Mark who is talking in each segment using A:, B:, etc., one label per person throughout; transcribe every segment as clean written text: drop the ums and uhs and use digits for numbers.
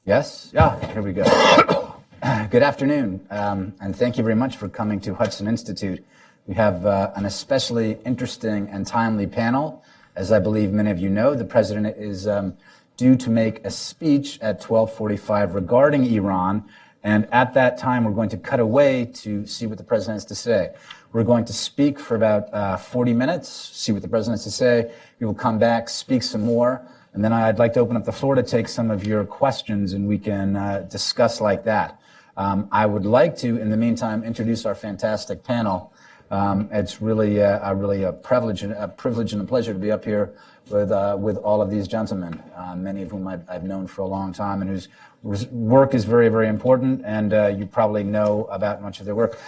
A: Yes? Yeah, here we go. Good afternoon, and thank you very much for coming to Hudson Institute. We have an especially interesting and timely panel. As I believe many of you know, the president is due to make a speech at 12:45 regarding Iran, and at that time we're going to cut away to see what the president has to say. We're going to speak for about 40 minutes, see what the president has to say. We will come back, speak some more, and then I'd like to open up the floor to take some of your questions, and we can discuss like that. I would like to, in the meantime, introduce our fantastic panel. It's really a privilege and a pleasure to be up here with all of these gentlemen, many of whom I've known for a long time and whose work is very, very important, and you probably know about much of their work.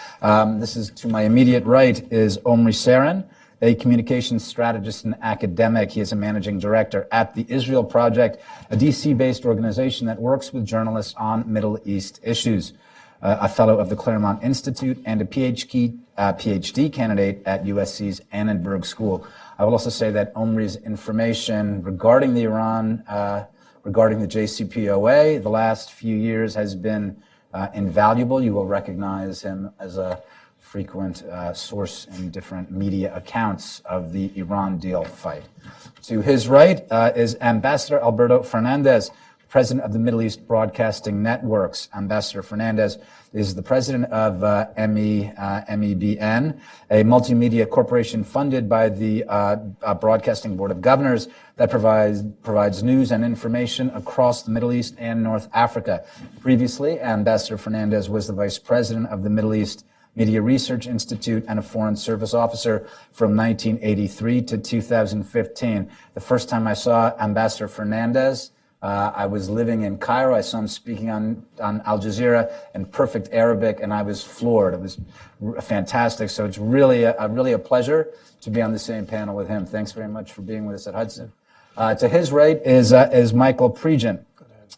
A: This is to my immediate right is Omri Ceren, a communications strategist and academic. He is a managing director at the Israel Project, a DC-based organization that works with journalists on Middle East issues. A fellow of the Hudson Institute and a PhD candidate at USC's Annenberg School. I will also say that Omri's information regarding the Iran, regarding the JCPOA, the last few years has been invaluable. You will recognize him as a frequent source in different media accounts of the Iran deal fight. To his right is Ambassador Alberto Fernandez, president of the Middle East Broadcasting Networks. Ambassador Fernandez is the president of MEBN, a multimedia corporation funded by the Broadcasting Board of Governors that provides news and information across the Middle East and North Africa. Previously, Ambassador Fernandez was the vice president of the Middle East Media Research Institute and a Foreign Service officer from 1983 to 2015. The first time I saw Ambassador Fernandez, I was living in Cairo. I saw him speaking on Al Jazeera in perfect Arabic, and I was floored. It was fantastic. So it's really a pleasure to be on the same panel with him. Thanks very much for being with us at Hudson. To his right is Michael Pregent,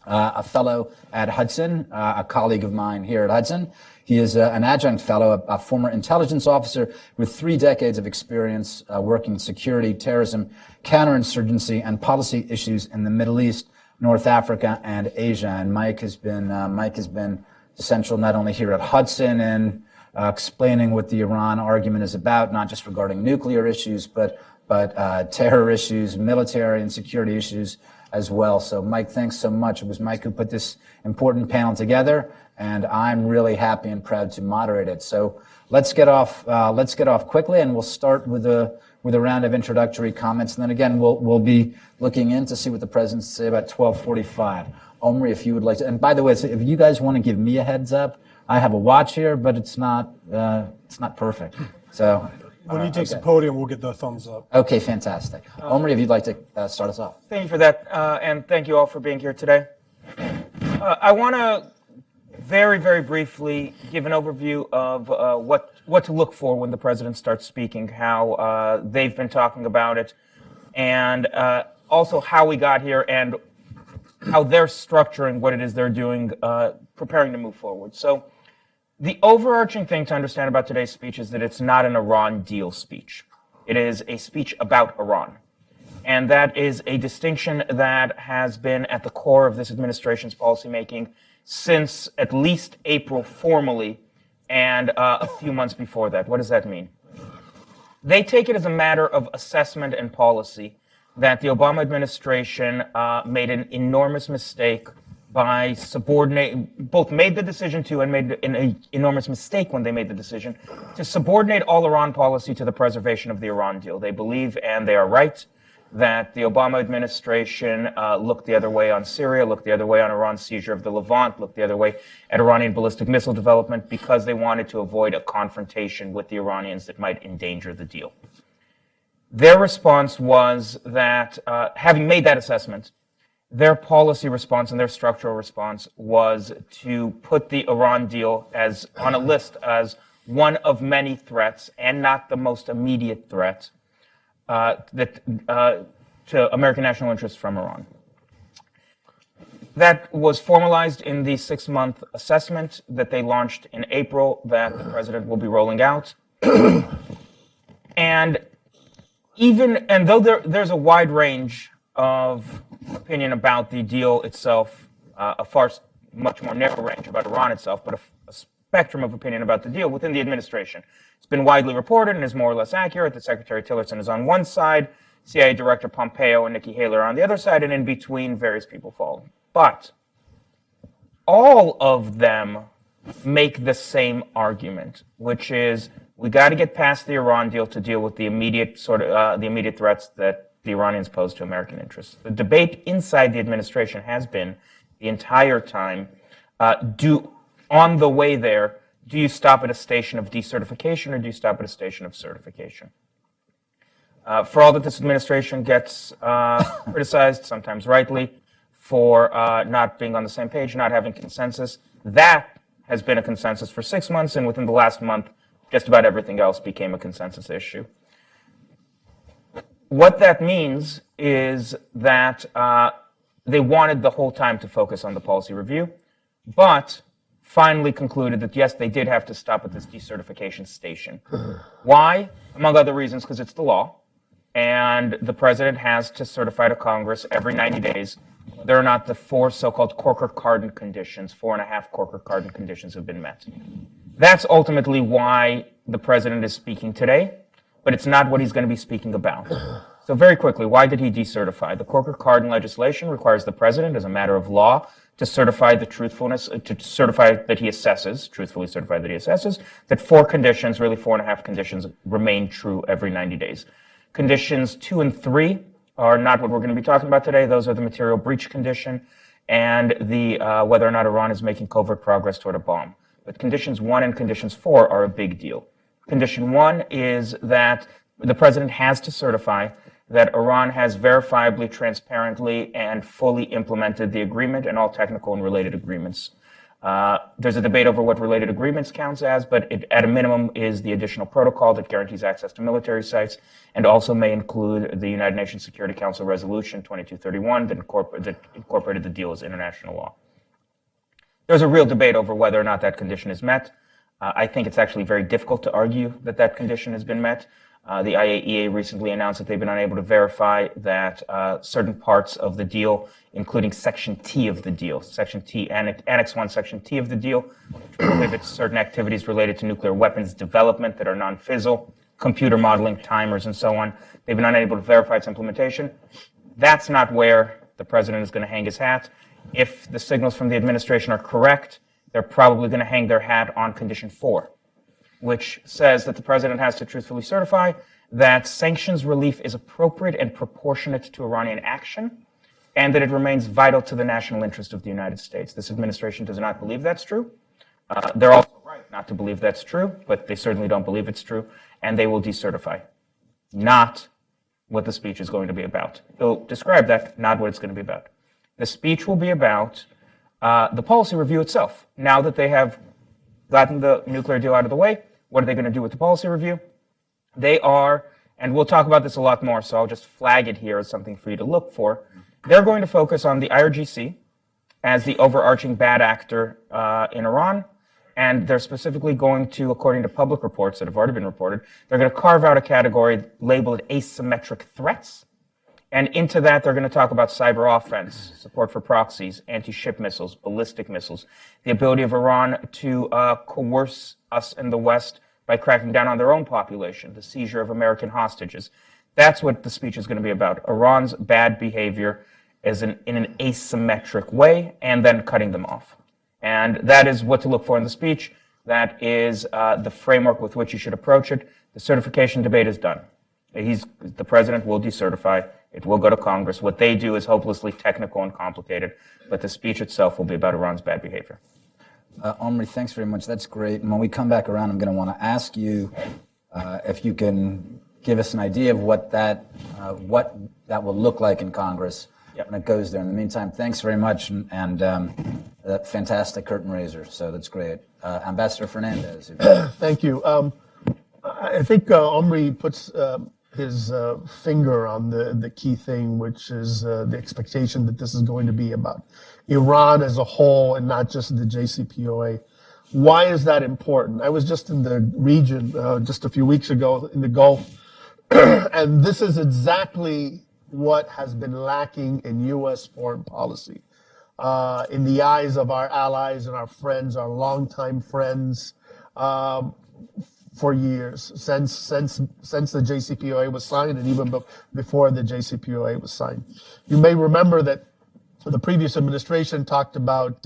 A: a fellow at Hudson, a colleague of mine here at Hudson. He is an adjunct fellow, a former intelligence officer with 3 decades of experience working in security, terrorism, counterinsurgency, and policy issues in the Middle East, North Africa, and Asia. And Mike has been essential not only here at Hudson in explaining what the Iran argument is about, not just regarding nuclear issues, but terror issues, military and security issues as well. So Mike, thanks so much. It was Mike who put this important panel together, and I'm really happy and proud to moderate it. So let's get off quickly, and we'll start with a round of introductory comments, and then again we'll be looking in to see what the president's say about 12:45. Omri, if you would like to, and by the way, if you guys want to give me a heads up, I have a watch here, but it's not perfect. So
B: when he takes the podium, we'll get the thumbs up.
A: Okay, fantastic. Omri, if you'd like to start us off.
C: Thank you for that, and thank you all for being here today. I want to very, very briefly give an overview of what to look for when the president starts speaking, how they've been talking about it, and also how we got here and how they're structuring what it is they're doing, preparing to move forward. So the overarching thing to understand about today's speech is that it's not an Iran deal speech. It is a speech about Iran. And that is a distinction that has been at the core of this administration's policymaking since at least April formally, and a few months before that. What does that mean? They take it as a matter of assessment and policy that the Obama administration made an enormous mistake by both made the decision to and made an enormous mistake when they made the decision to subordinate all Iran policy to the preservation of the Iran deal. They believe, and they are right, that the Obama administration looked the other way on Syria, looked the other way on Iran's seizure of the Levant, looked the other way at Iranian ballistic missile development because they wanted to avoid a confrontation with the Iranians that might endanger the deal. Their response was that, having made that assessment, their policy response and their structural response was to put the Iran deal as on a list as one of many threats and not the most immediate threat to American national interests from Iran. That was formalized in the 6-month assessment that they launched in April that the president will be rolling out. And though there's a wide range of opinion about the deal itself, much more narrow range about Iran itself, but a spectrum of opinion about the deal within the administration. It's been widely reported and is more or less accurate that Secretary Tillerson is on one side, CIA Director Pompeo and Nikki Haley are on the other side, and in between, various people fall. But all of them make the same argument, which is we got to get past the Iran deal to deal with the immediate threats that the Iranians pose to American interests. The debate inside the administration has been the entire time, on the way there, do you stop at a station of decertification or do you stop at a station of certification? For all that this administration gets criticized, sometimes rightly, for not being on the same page, not having consensus, that has been a consensus for 6 months, and within the last month, just about everything else became a consensus issue. What that means is that they wanted the whole time to focus on the policy review, but finally concluded that, yes, they did have to stop at this decertification station. Why? Among other reasons, because it's the law, and the president has to certify to Congress every 90 days whether or not the 4 so-called Corker-Cardin conditions, 4.5 Corker-Cardin conditions have been met. That's ultimately why the president is speaking today, but it's not what he's going to be speaking about. So very quickly, why did he decertify? The Corker-Cardin legislation requires the president, as a matter of law, to certify the truthfulness, to certify that he assesses, truthfully certify that he assesses, that 4 conditions, really 4.5 conditions, remain true every 90 days. Conditions 2 and 3 are not what we're going to be talking about today. Those are the material breach condition and the whether or not Iran is making covert progress toward a bomb. But conditions 1 and conditions 4 are a big deal. Condition 1 is that the president has to certify that Iran has verifiably, transparently, and fully implemented the agreement and all technical and related agreements. There's a debate over what related agreements counts as, but it, at a minimum, is the additional protocol that guarantees access to military sites and also may include the United Nations Security Council Resolution 2231 that incorporated the deal as international law. There's a real debate over whether or not that condition is met. I think it's actually very difficult to argue that that condition has been met. The IAEA recently announced that they've been unable to verify that certain parts of the deal, including Section T of the deal, Section T, Annex 1, Section T of the deal, which prohibits certain activities related to nuclear weapons development that are non-fissile, computer modeling, timers, and so on. They've been unable to verify its implementation. That's not where the president is going to hang his hat. If the signals from the administration are correct, they're probably going to hang their hat on Condition 4, which says that the president has to truthfully certify that sanctions relief is appropriate and proportionate to Iranian action, and that it remains vital to the national interest of the United States. This administration does not believe that's true. They're also right not to believe that's true, but they certainly don't believe it's true, and they will decertify. Not what the speech is going to be about. He'll describe that, not what it's going to be about. The speech will be about the policy review itself. Now that they have gotten the nuclear deal out of the way, what are they going to do with the policy review? They are, and we'll talk about this a lot more, so I'll just flag it here as something for you to look for. They're going to focus on the IRGC as the overarching bad actor in Iran, and they're specifically going to, according to public reports that have already been reported, they're going to carve out a category labeled asymmetric threats, and into that they're going to talk about cyber offense, support for proxies, anti-ship missiles, ballistic missiles, the ability of Iran to coerce us in the West by cracking down on their own population, the seizure of American hostages. That's what the speech is going to be about. Iran's bad behavior is in an asymmetric way, and then cutting them off. And that is what to look for in the speech. That is the framework with which you should approach it. The certification debate is done. The president will decertify. It will go to Congress. What they do is hopelessly technical and complicated, but the speech itself will be about Iran's bad behavior.
A: Omri, thanks very much. That's great. And when we come back around, I'm going to want to ask you if you can give us an idea of what that will look like in Congress when it goes there. In the meantime, thanks very much, and that fantastic curtain raiser. So that's great. Ambassador Fernandez.
D: Thank you. I think Omri puts his finger on the key thing, which is the expectation that this is going to be about Iran as a whole and not just the JCPOA. Why is that important? I was just in the region just a few weeks ago in the Gulf, and this is exactly what has been lacking in U.S. foreign policy. in the eyes of our allies and our friends, our longtime friends, for years, since the JCPOA was signed, and even before the JCPOA was signed. You may remember that the previous administration talked about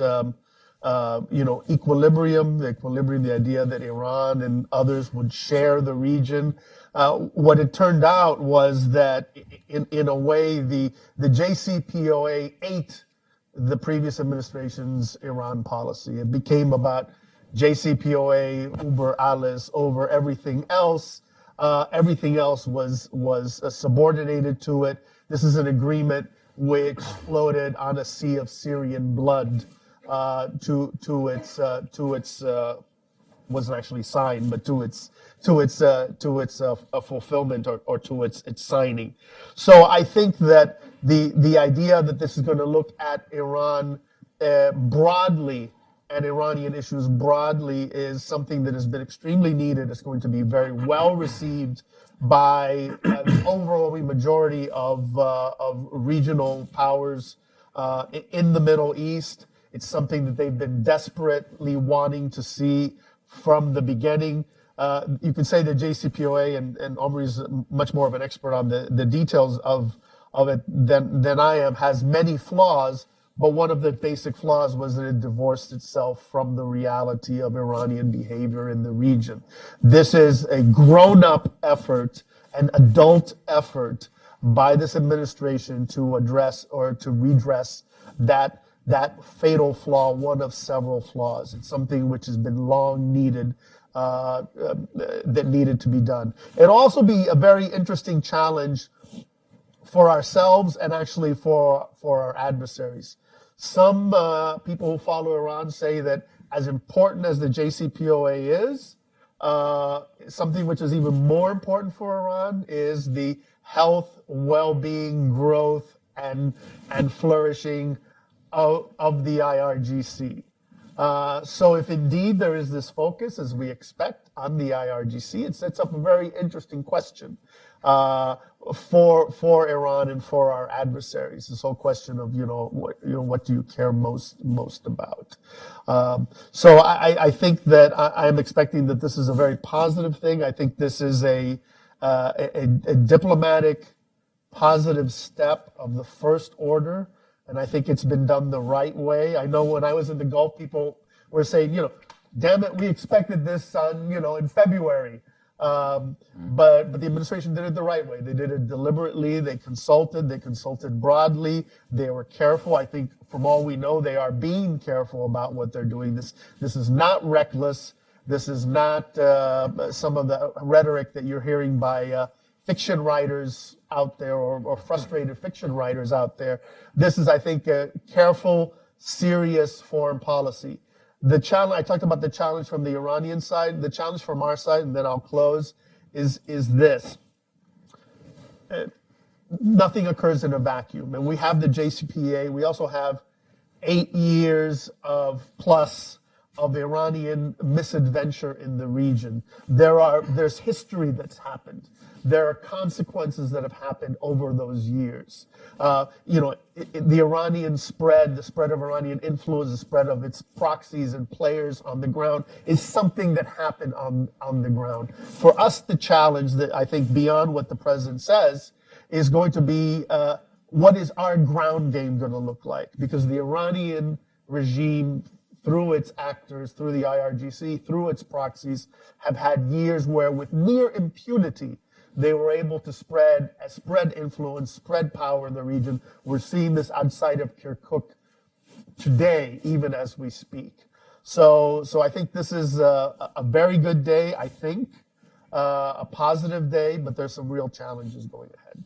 D: equilibrium, the idea that Iran and others would share the region. What it turned out was that in a way, the JCPOA ate the previous administration's Iran policy. It became about JCPOA uber alles over everything else. Everything else was subordinated to it. This is an agreement which floated on a sea of Syrian blood to its wasn't actually signed, but to its fulfillment or to its signing. So I think that the idea that this is going to look at Iran broadly and Iranian issues broadly is something that has been extremely needed. It's going to be very well received by the overwhelming majority of regional powers in the Middle East. It's something that they've been desperately wanting to see from the beginning. You can say that JCPOA, and Omri is much more of an expert on the details of it than I am, has many flaws, but one of the basic flaws was that it divorced itself from the reality of Iranian behavior in the region. This is a grown-up effort, an adult effort by this administration to address or to redress that fatal flaw, one of several flaws. It's something which has been long needed, that needed to be done. It'll also be a very interesting challenge for ourselves and actually for our adversaries. Some people who follow Iran say that as important as the JCPOA is, something which is even more important for Iran is the health, well-being, growth, and flourishing of the IRGC. So if indeed there is this focus, as we expect, on the IRGC, it sets up a very interesting question for Iran and for our adversaries. This whole question of what do you care most about? So I think that I'm expecting that this is a very positive thing. I think this is a diplomatic positive step of the first order. And I think it's been done the right way. I know when I was in the Gulf, people were saying, damn it, we expected this in February. But the administration did it the right way. They did it deliberately. They consulted broadly. They were careful. I think from all we know, they are being careful about what they're doing. This is not reckless. This is not some of the rhetoric that you're hearing by fiction writers out there or frustrated fiction writers out there. This is, I think, a careful, serious foreign policy. The challenge, I talked about the challenge from the Iranian side. The challenge from our side, and then I'll close, is this. Nothing occurs in a vacuum. And we have the JCPOA. We also have 8 years plus of Iranian misadventure in the region. There's history that's happened. There are consequences that have happened over those years. The Iranian spread, the spread of Iranian influence, the spread of its proxies and players on the ground is something that happened on the ground. For us, the challenge that I think beyond what the president says is going to be what is our ground game going to look like? Because the Iranian regime, through its actors, through the IRGC, through its proxies, have had years where with near impunity, they were able to spread influence, spread power in the region. We're seeing this outside of Kirkuk today, even as we speak. So I think this is a very good day, I think, a positive day, but there's some real challenges going ahead.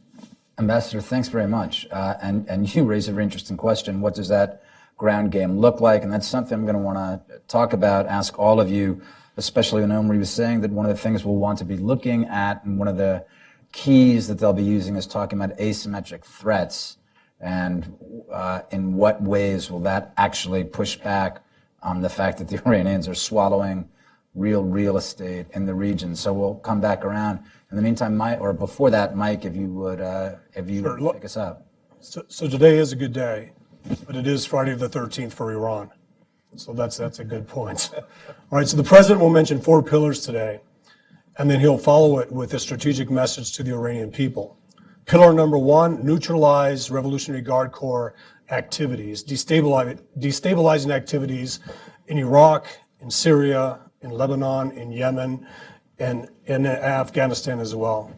A: Ambassador, thanks very much. And you raise a very interesting question. What does that ground game look like? And that's something I'm going to want to talk about, ask all of you, especially when Omri was saying that one of the things we'll want to be looking at and one of the keys that they'll be using is talking about asymmetric threats and in what ways will that actually push back on the fact that the Iranians are swallowing real estate in the region. So we'll come back around. In the meantime, before that, Mike, if you would,
B: Sure.
A: pick us up.
B: So today is a good day. but it is Friday the 13th for Iran. So that's a good point. All right, so the president will mention 4 pillars today, and then he'll follow it with a strategic message to the Iranian people. Pillar number 1, neutralize Revolutionary Guard Corps activities, destabilizing activities in Iraq, in Syria, in Lebanon, in Yemen, and in Afghanistan as well.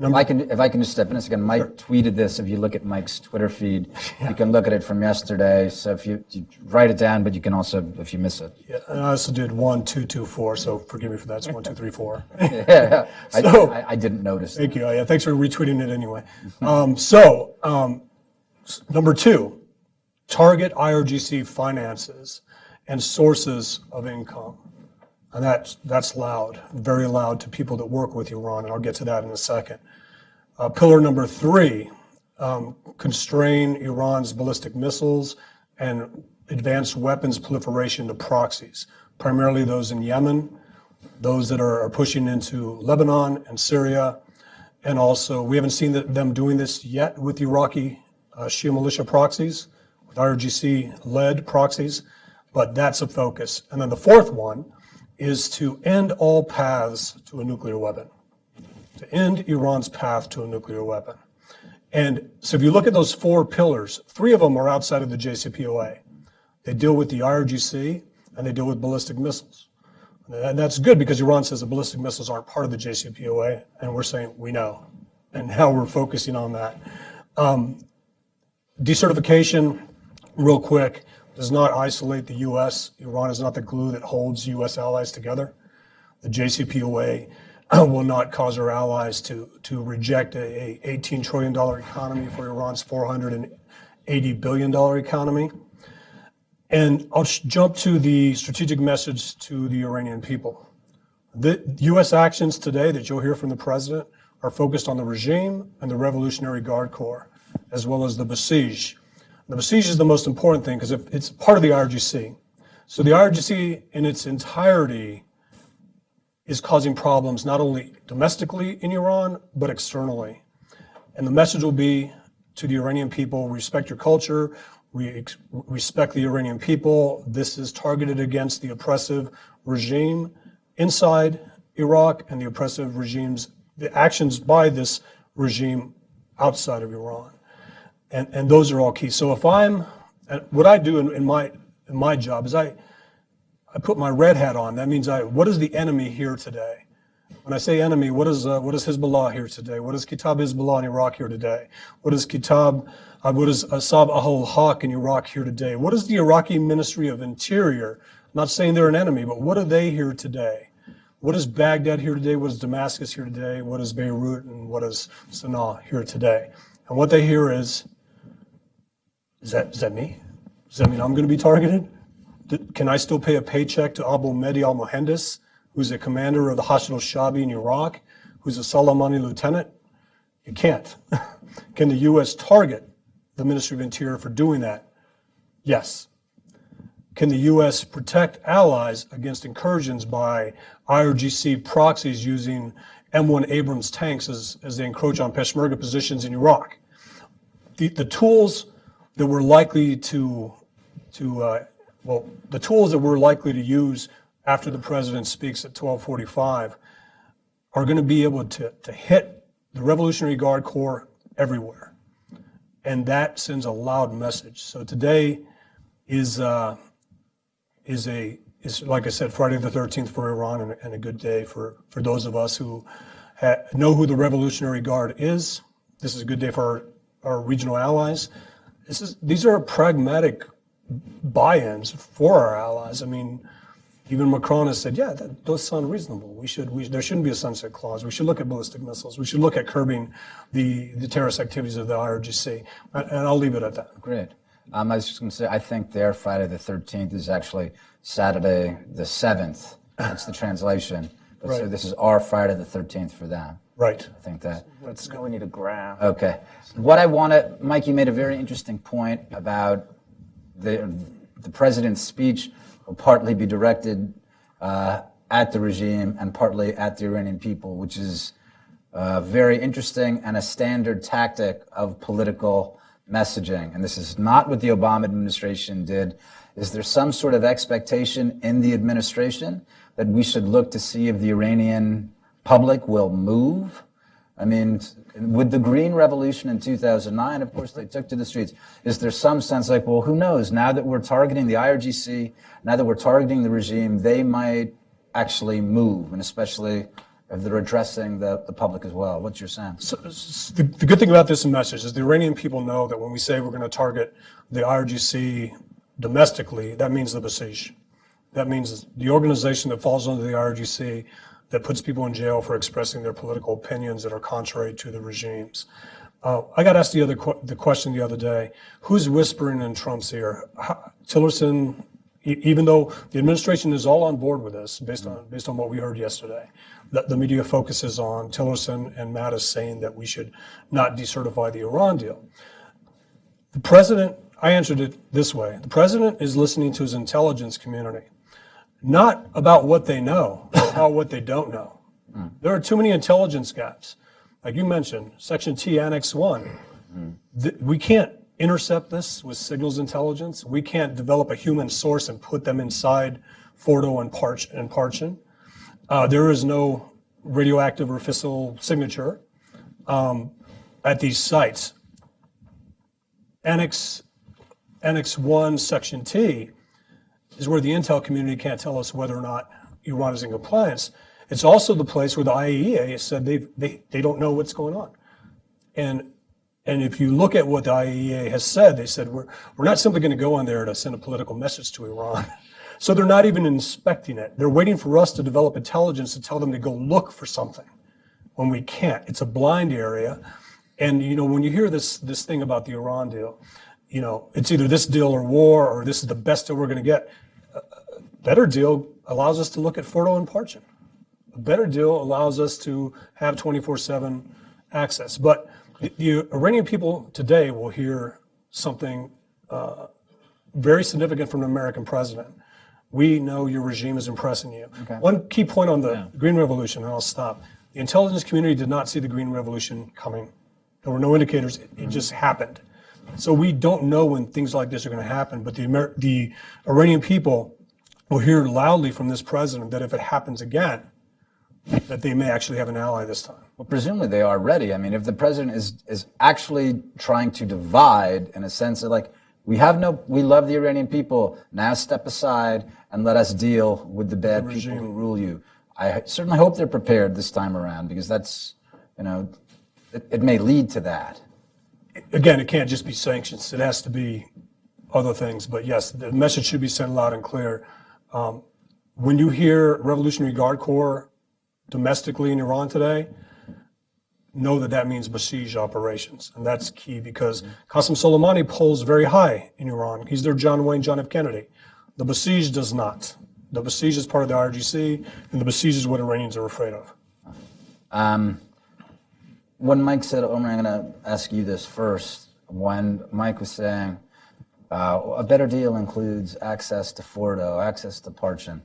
A: If I can just step in a second, Mike tweeted this. If you look at Mike's Twitter feed, you can look at it from yesterday. So if you write it down, but you can also, if you miss it.
B: Yeah, and I also did 1, 2, 2, 4, so forgive me for that. It's 1, 2, 3, 4.
A: Yeah, I didn't notice.
B: Thank you. Yeah, thanks for retweeting it anyway. Number 2, target IRGC finances and sources of income. And that's loud, very loud to people that work with Iran, and I'll get to that in a second. Pillar number 3, constrain Iran's ballistic missiles and advanced weapons proliferation to proxies, primarily those in Yemen, those that are pushing into Lebanon and Syria, and also we haven't seen them doing this yet with Iraqi Shia militia proxies, with IRGC-led proxies, but that's a focus. And then the 4th one is to end all paths to a nuclear weapon, to end Iran's path to a nuclear weapon. And so if you look at those 4 pillars, 3 of them are outside of the JCPOA. They deal with the IRGC and they deal with ballistic missiles. And that's good because Iran says the ballistic missiles aren't part of the JCPOA, and we're saying we know, and now we're focusing on that. Decertification, real quick, does not isolate the U.S. Iran is not the glue that holds U.S. allies together. The JCPOA will not cause our allies to reject a $18 trillion economy for Iran's $480 billion economy. And I'll jump to the strategic message to the Iranian people. The U.S. actions today that you'll hear from the president are focused on the regime and the Revolutionary Guard Corps, as well as the Basij. The Basij is the most important thing because it's part of the IRGC. So the IRGC in its entirety is causing problems not only domestically in Iran, but externally. And the message will be to the Iranian people, respect your culture, we respect the Iranian people. This is targeted against the oppressive regime inside Iraq and the oppressive regimes, the actions by this regime outside of Iran. And those are all key. So if what I do in my job is I put my red hat on. That means what is the enemy here today? When I say enemy, what is Hezbollah here today? What is Kitab Hezbollah in Iraq here today? What is Asab al-Haq in Iraq here today? What is the Iraqi Ministry of Interior? I'm not saying they're an enemy, but what are they here today? What is Baghdad here today? What is Damascus here today? What is Beirut and what is Sana'a here today? And what they hear is that me? Does that mean I'm going to be targeted? Can I still pay a paycheck to Abu Mehdi al-Mohandes, who's a commander of the Hashd al-Shabi in Iraq, who's a Soleimani lieutenant? You can't. Can the U.S. target the Ministry of Interior for doing that? Yes. Can the U.S. protect allies against incursions by IRGC proxies using M1 Abrams tanks as they encroach on Peshmerga positions in Iraq? The tools that we're likely to use after the president speaks at 12:45 are going to be able to hit the Revolutionary Guard Corps everywhere, and that sends a loud message. So today is like I said, Friday the 13th for Iran, and a good day for those of us who know who the Revolutionary Guard is. This is a good day for our regional allies. These are pragmatic buy-ins for our allies. I mean, even Macron has said, yeah, that does sound reasonable. There shouldn't be a sunset clause. We should look at ballistic missiles. We should look at curbing the terrorist activities of the IRGC. And I'll leave it at that.
A: Great. I was just going to say, I think their Friday the 13th is actually Saturday the 7th. That's the translation. But
B: Right.
A: So this is our Friday the 13th for them.
B: Right.
A: I think that.
C: Let's go. We need a graph.
A: Okay. What I want to, Mike, you made a very interesting point about the president's speech will partly be directed at the regime and partly at the Iranian people, which is very interesting and a standard tactic of political messaging, and this is not what the Obama administration did, is there some sort of expectation in the administration that we should look to see if the Iranian public will move? I mean, with the Green Revolution in 2009, of course, they took to the streets. Is there some sense like, well, who knows? Now that we're targeting the IRGC, now that we're targeting the regime, they might actually move, and especially if they're addressing the public as well. What's your sense?
B: So, the good thing about this message is the Iranian people know that when we say we're going to target the IRGC domestically, that means the Basij. That means the organization that falls under the IRGC that puts people in jail for expressing their political opinions that are contrary to the regimes. I got asked the question the other day, who's whispering in Trump's ear? Tillerson, even though the administration is all on board with this, based on what we heard yesterday, the media focuses on Tillerson and Mattis saying that we should not decertify the Iran deal. The president, I answered it this way, the president is listening to his intelligence community, not about what they know, but about what they don't know. There are too many intelligence gaps. Like you mentioned, Section T, Annex 1. We can't intercept this with signals intelligence. We can't develop a human source and put them inside Fordo and Parchin. There is no radioactive or fissile signature at these sites. Annex 1, Section T is where the intel community can't tell us whether or not Iran is in compliance. It's also the place where the IAEA said they don't know what's going on. And if you look at what the IAEA has said, they said we're not simply going to go on there to send a political message to Iran. So they're not even inspecting it. They're waiting for us to develop intelligence to tell them to go look for something when we can't. It's a blind area. And when you hear this thing about the Iran deal, it's either this deal or war, or this is the best deal we're going to get. A better deal allows us to look at Fordo and Parchin. A better deal allows us to have 24/7 access. But the Iranian people today will hear something very significant from the American president. We know your regime is impressing you. Okay. One key point on the Green Revolution, and I'll stop. The intelligence community did not see the Green Revolution coming. There were no indicators. It just happened. So we don't know when things like this are going to happen, but the Iranian people will hear loudly from this president that if it happens again, that they may actually have an ally this time.
A: Well, presumably they are ready. I mean, if the president is actually trying to divide in a sense of like, we love the Iranian people, now step aside and let us deal with the bad people who rule you. I certainly hope they're prepared this time around, because that's, it may lead to that.
B: Again, it can't just be sanctions. It has to be other things. But yes, the message should be sent loud and clear. When you hear Revolutionary Guard Corps domestically in Iran today, know that means Basij operations. And that's key, because Qasem Soleimani polls very high in Iran. He's their John Wayne, John F. Kennedy. The Basij does not. The Basij is part of the IRGC, and the Basij is what Iranians are afraid of.
A: When Mike said, Omri, I'm going to ask you this first. When Mike was saying a better deal includes access to Fordo, access to Parchin.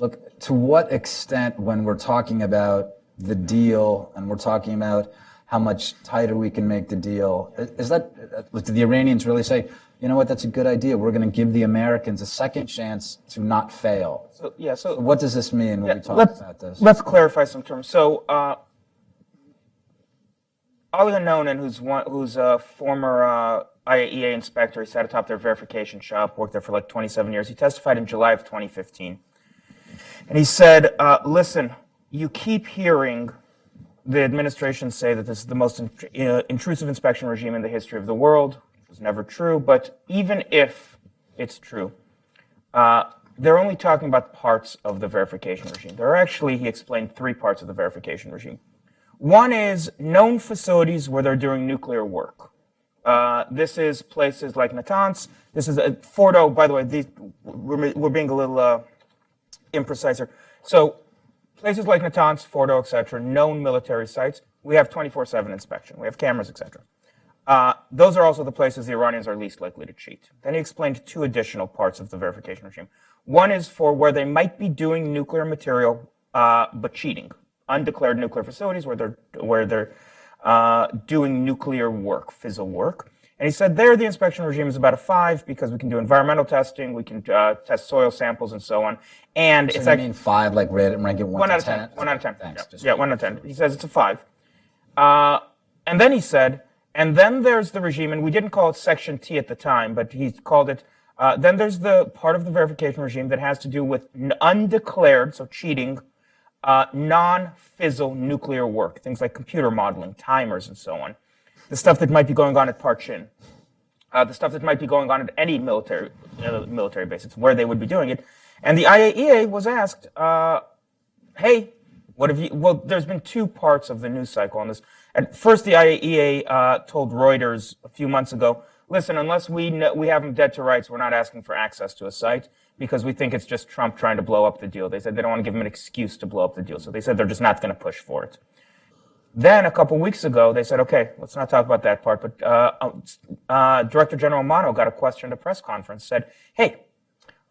A: Look, to what extent, when we're talking about the deal and we're talking about how much tighter we can make the deal, is that, do the Iranians really say, you know what, that's a good idea, we're going to give the Americans a second chance to not fail? So what does this mean when we talk about this?
C: Let's clarify some terms. So Ali Hanonan, who's a former IAEA inspector, he sat atop their verification shop, worked there for like 27 years. He testified in July of 2015. And he said, listen, you keep hearing the administration say that this is the most intrusive inspection regime in the history of the world, which was never true. But even if it's true, they're only talking about parts of the verification regime. There are actually, he explained, 3 parts of the verification regime. One is known facilities where they're doing nuclear work. This is places like Natanz. This is Fordo, by the way, we're being a little imprecise here. So places like Natanz, Fordo, etc., known military sites, we have 24/7 inspection. We have cameras, etc. Those are also the places the Iranians are least likely to cheat. Then he explained 2 additional parts of the verification regime. One is for where they might be doing nuclear material, but cheating. Undeclared nuclear facilities where they're doing nuclear work, fissile work. And he said there the inspection regime is about a 5 because we can do environmental testing, we can test soil samples and so on. And
A: So
C: it's
A: you
C: like
A: mean 5, like rank it 1
C: 1
A: to
C: out of
A: 10?
C: 10. 1 out of 10.
A: Thanks.
C: Yeah, 1 out of 10. He says it's a 5. And then he said, and then there's the regime, and we didn't call it Section T at the time, but he called it, then there's the part of the verification regime that has to do with undeclared, so cheating, non-fizzle nuclear work, things like computer modeling, timers, and so on. The stuff that might be going on at Parchin. The stuff that might be going on at any military base. It's where they would be doing it. And the IAEA was asked, hey, what have you, well, there's been 2 parts of the news cycle on this. At first, the IAEA told Reuters a few months ago, listen, unless we have them dead to rights, we're not asking for access to a site because we think it's just Trump trying to blow up the deal. They said they don't want to give him an excuse to blow up the deal. So they said they're just not going to push for it. Then a couple weeks ago, they said, okay, let's not talk about that part. But Director General Mano got a question at a press conference, said, hey,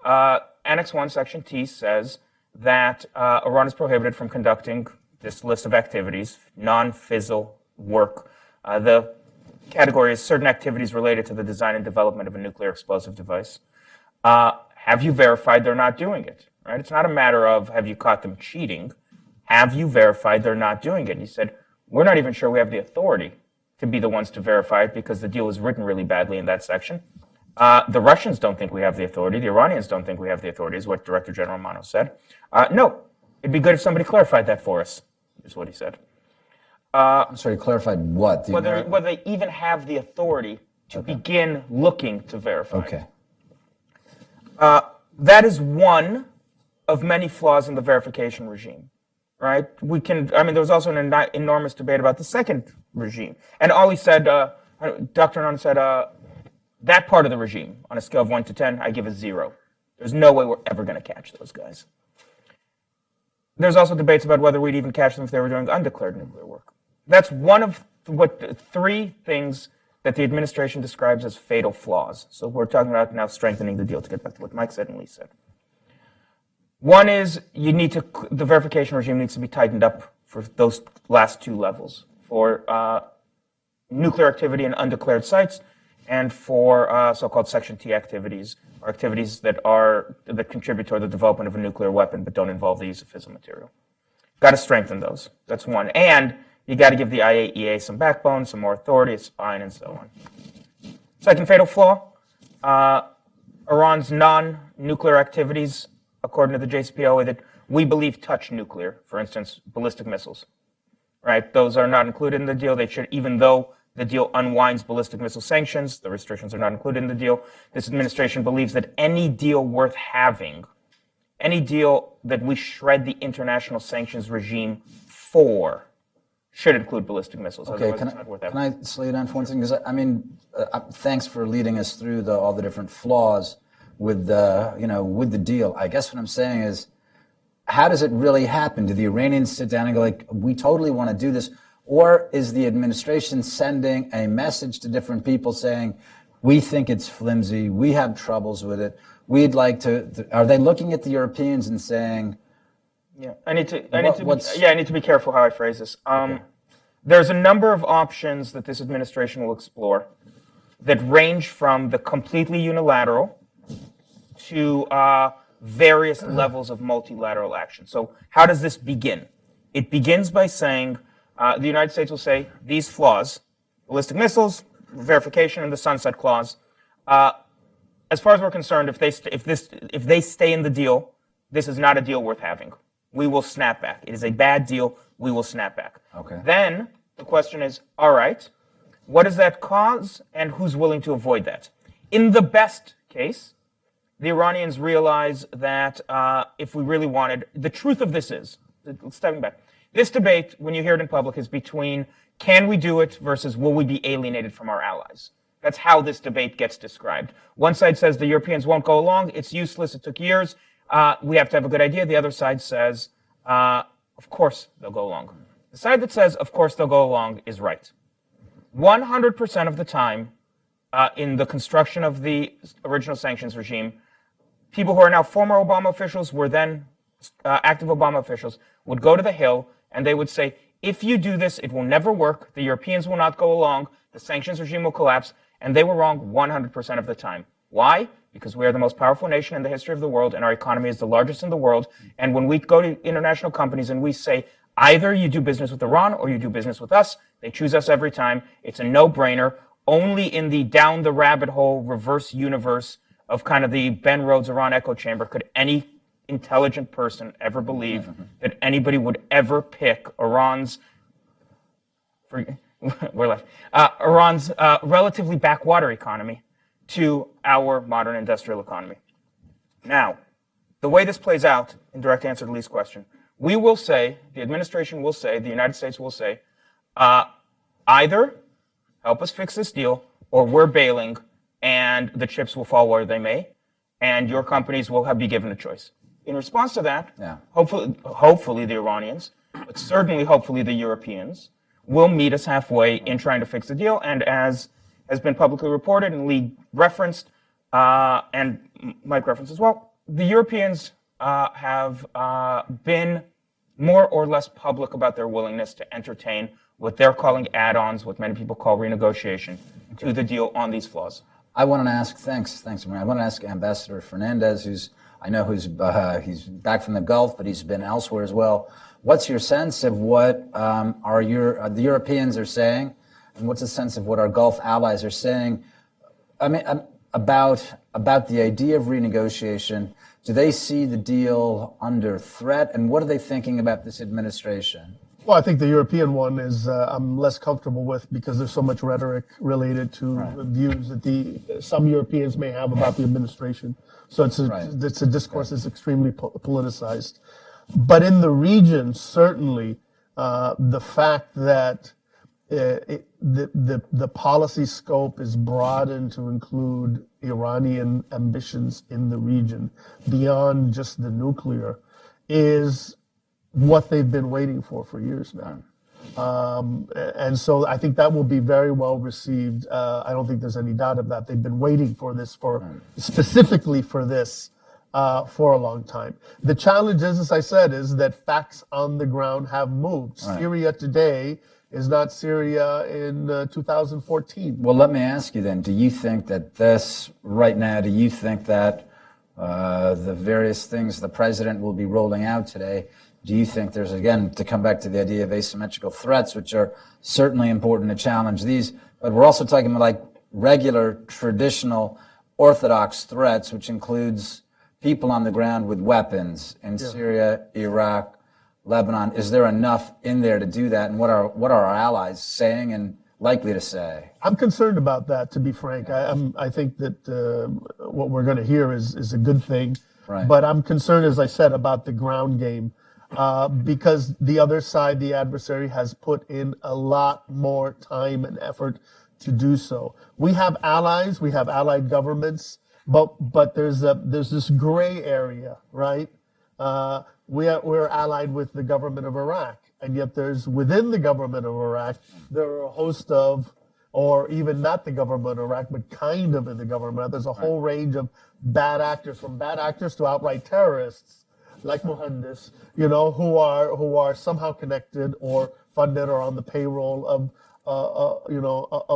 C: Annex 1, Section T says that Iran is prohibited from conducting this list of activities, non-fizzle work. The category is certain activities related to the design and development of a nuclear explosive device. Have you verified they're not doing it? Right? It's not a matter of have you caught them cheating. Have you verified they're not doing it? And he said, we're not even sure we have the authority to be the ones to verify it because the deal is written really badly in that section. The Russians don't think we have the authority. The Iranians don't think we have the authority, is what Director General Mano said. No, it'd be good if somebody clarified that for us, is what he said.
A: I'm sorry, clarified what?
C: Whether they even have the authority to begin looking to verify.
A: Okay.
C: That is one of many flaws in the verification regime, right? There was also an enormous debate about the second regime. And Ollie said, Dr. Anon said, that part of the regime, on a scale of 1 to 10, I give a 0. There's no way we're ever going to catch those guys. There's also debates about whether we'd even catch them if they were doing undeclared nuclear work. That's one of 3 things that the administration describes as fatal flaws. So we're talking about now strengthening the deal to get back to what Mike said and Lee said. One is the verification regime needs to be tightened up for those last 2 levels, for nuclear activity in undeclared sites and for so-called Section T activities, or activities that contribute toward the development of a nuclear weapon but don't involve the use of fissile material. Got to strengthen those. That's one. And you got to give the IAEA some backbone, some more authority, a spine, and so on. Second fatal flaw, Iran's non-nuclear activities, according to the JCPOA, that we believe touch nuclear, for instance, ballistic missiles. Right? Those are not included in the deal. They should, even though the deal unwinds ballistic missile sanctions, the restrictions are not included in the deal. This administration believes that any deal worth having, any deal that we shred the international sanctions regime for, should include ballistic missiles.
A: Okay, can I slow you down for one second? Because thanks for leading us through all the different flaws with the deal. I guess what I'm saying is, how does it really happen? Do the Iranians sit down and go like, we totally want to do this? Or is the administration sending a message to different people saying, we think it's flimsy, we have troubles with it, we'd like to, are they looking at the Europeans and saying,
C: yeah, I need to be careful how I phrase this. Okay. There's a number of options that this administration will explore that range from the completely unilateral to various levels of multilateral action. So how does this begin? It begins by saying the United States will say these flaws, ballistic missiles, verification, and the sunset clause. As far as we're concerned, if they stay in the deal, this is not a deal worth having. We will snap back. It is a bad deal. We will snap back.
A: Okay.
C: Then the question is, all right, what does that cause and who's willing to avoid that? In the best case, the Iranians realize that if we really wanted, the truth of this is, stepping back, this debate, when you hear it in public, is between can we do it versus will we be alienated from our allies? That's how this debate gets described. One side says the Europeans won't go along. It's useless. It took years. We have to have a good idea. The other side says, of course they'll go along. The side that says, of course they'll go along, is right. 100% of the time in the construction of the original sanctions regime, people who are now former Obama officials were then active Obama officials would go to the Hill and they would say, if you do this, it will never work. The Europeans will not go along. The sanctions regime will collapse. and they were wrong 100% of the time. Why? Because we are the most powerful nation in the history of the world, and our economy is the largest in the world. And when we go to international companies and we say, either you do business with Iran or you do business with us, they choose us every time. It's a no-brainer. Only in the down the rabbit hole reverse universe of kind of the Ben Rhodes Iran echo chamber could any intelligent person ever believe that anybody would ever pick Iran's relatively backwater economy to our modern industrial economy. Now, the way this plays out, in direct answer to Lee's question, we will say, the administration will say, the United States will say, either help us fix this deal, or we're bailing, and the chips will fall where they may, and your companies will be given a choice. In response to that, hopefully the Iranians, but certainly hopefully the Europeans, will meet us halfway in trying to fix the deal. And as has been publicly reported and Lee referenced, and Mike referenced as well, the Europeans have been more or less public about their willingness to entertain what they're calling add-ons, what many people call renegotiation, to the deal on these flaws.
A: I want to ask, thanks, Omri. I want to ask Ambassador Fernandez, he's back from the Gulf, but he's been elsewhere as well. What's your sense of what the Europeans are saying, and what's the sense of what our Gulf allies are saying? I mean, about the idea of renegotiation. Do they see the deal under threat, and what are they thinking about this administration?
D: Well, I think the European one is I'm less comfortable with because there's so much rhetoric related to the views that some Europeans may have about the administration. So it's a discourse that's extremely politicized. But in the region, certainly, the fact that the policy scope is broadened to include Iranian ambitions in the region beyond just the nuclear is what they've been waiting for years now. And so I think that will be very well received. I don't think there's any doubt of that. They've been waiting for this specifically for this for a long time. The challenge is, as I said, is that facts on the ground have moved. Syria today is not Syria in 2014.
A: Well, let me ask you then, do you think that do you think that the various things the president will be rolling out today, do you think there's, again, to come back to the idea of asymmetrical threats, which are certainly important to challenge these, but we're also talking about like regular, traditional, orthodox threats, which includes people on the ground with weapons in Syria, Iraq, Lebanon. Is there enough in there to do that? And what are our allies saying and likely to say?
D: I'm concerned about that, to be frank. I think that what we're going to hear is a good thing.
A: Right.
D: But I'm concerned, as I said, about the ground game. Because the other side, the adversary, has put in a lot more time and effort to do so. We have allies, we have allied governments, but there's this gray area, right? We're allied with the government of Iraq, and yet there's within the government of Iraq there are a host of, or even not the government of Iraq, but kind of in the government. There's a whole range of bad actors, from bad actors to outright terrorists, like Mohandas, who are somehow connected or funded or on the payroll of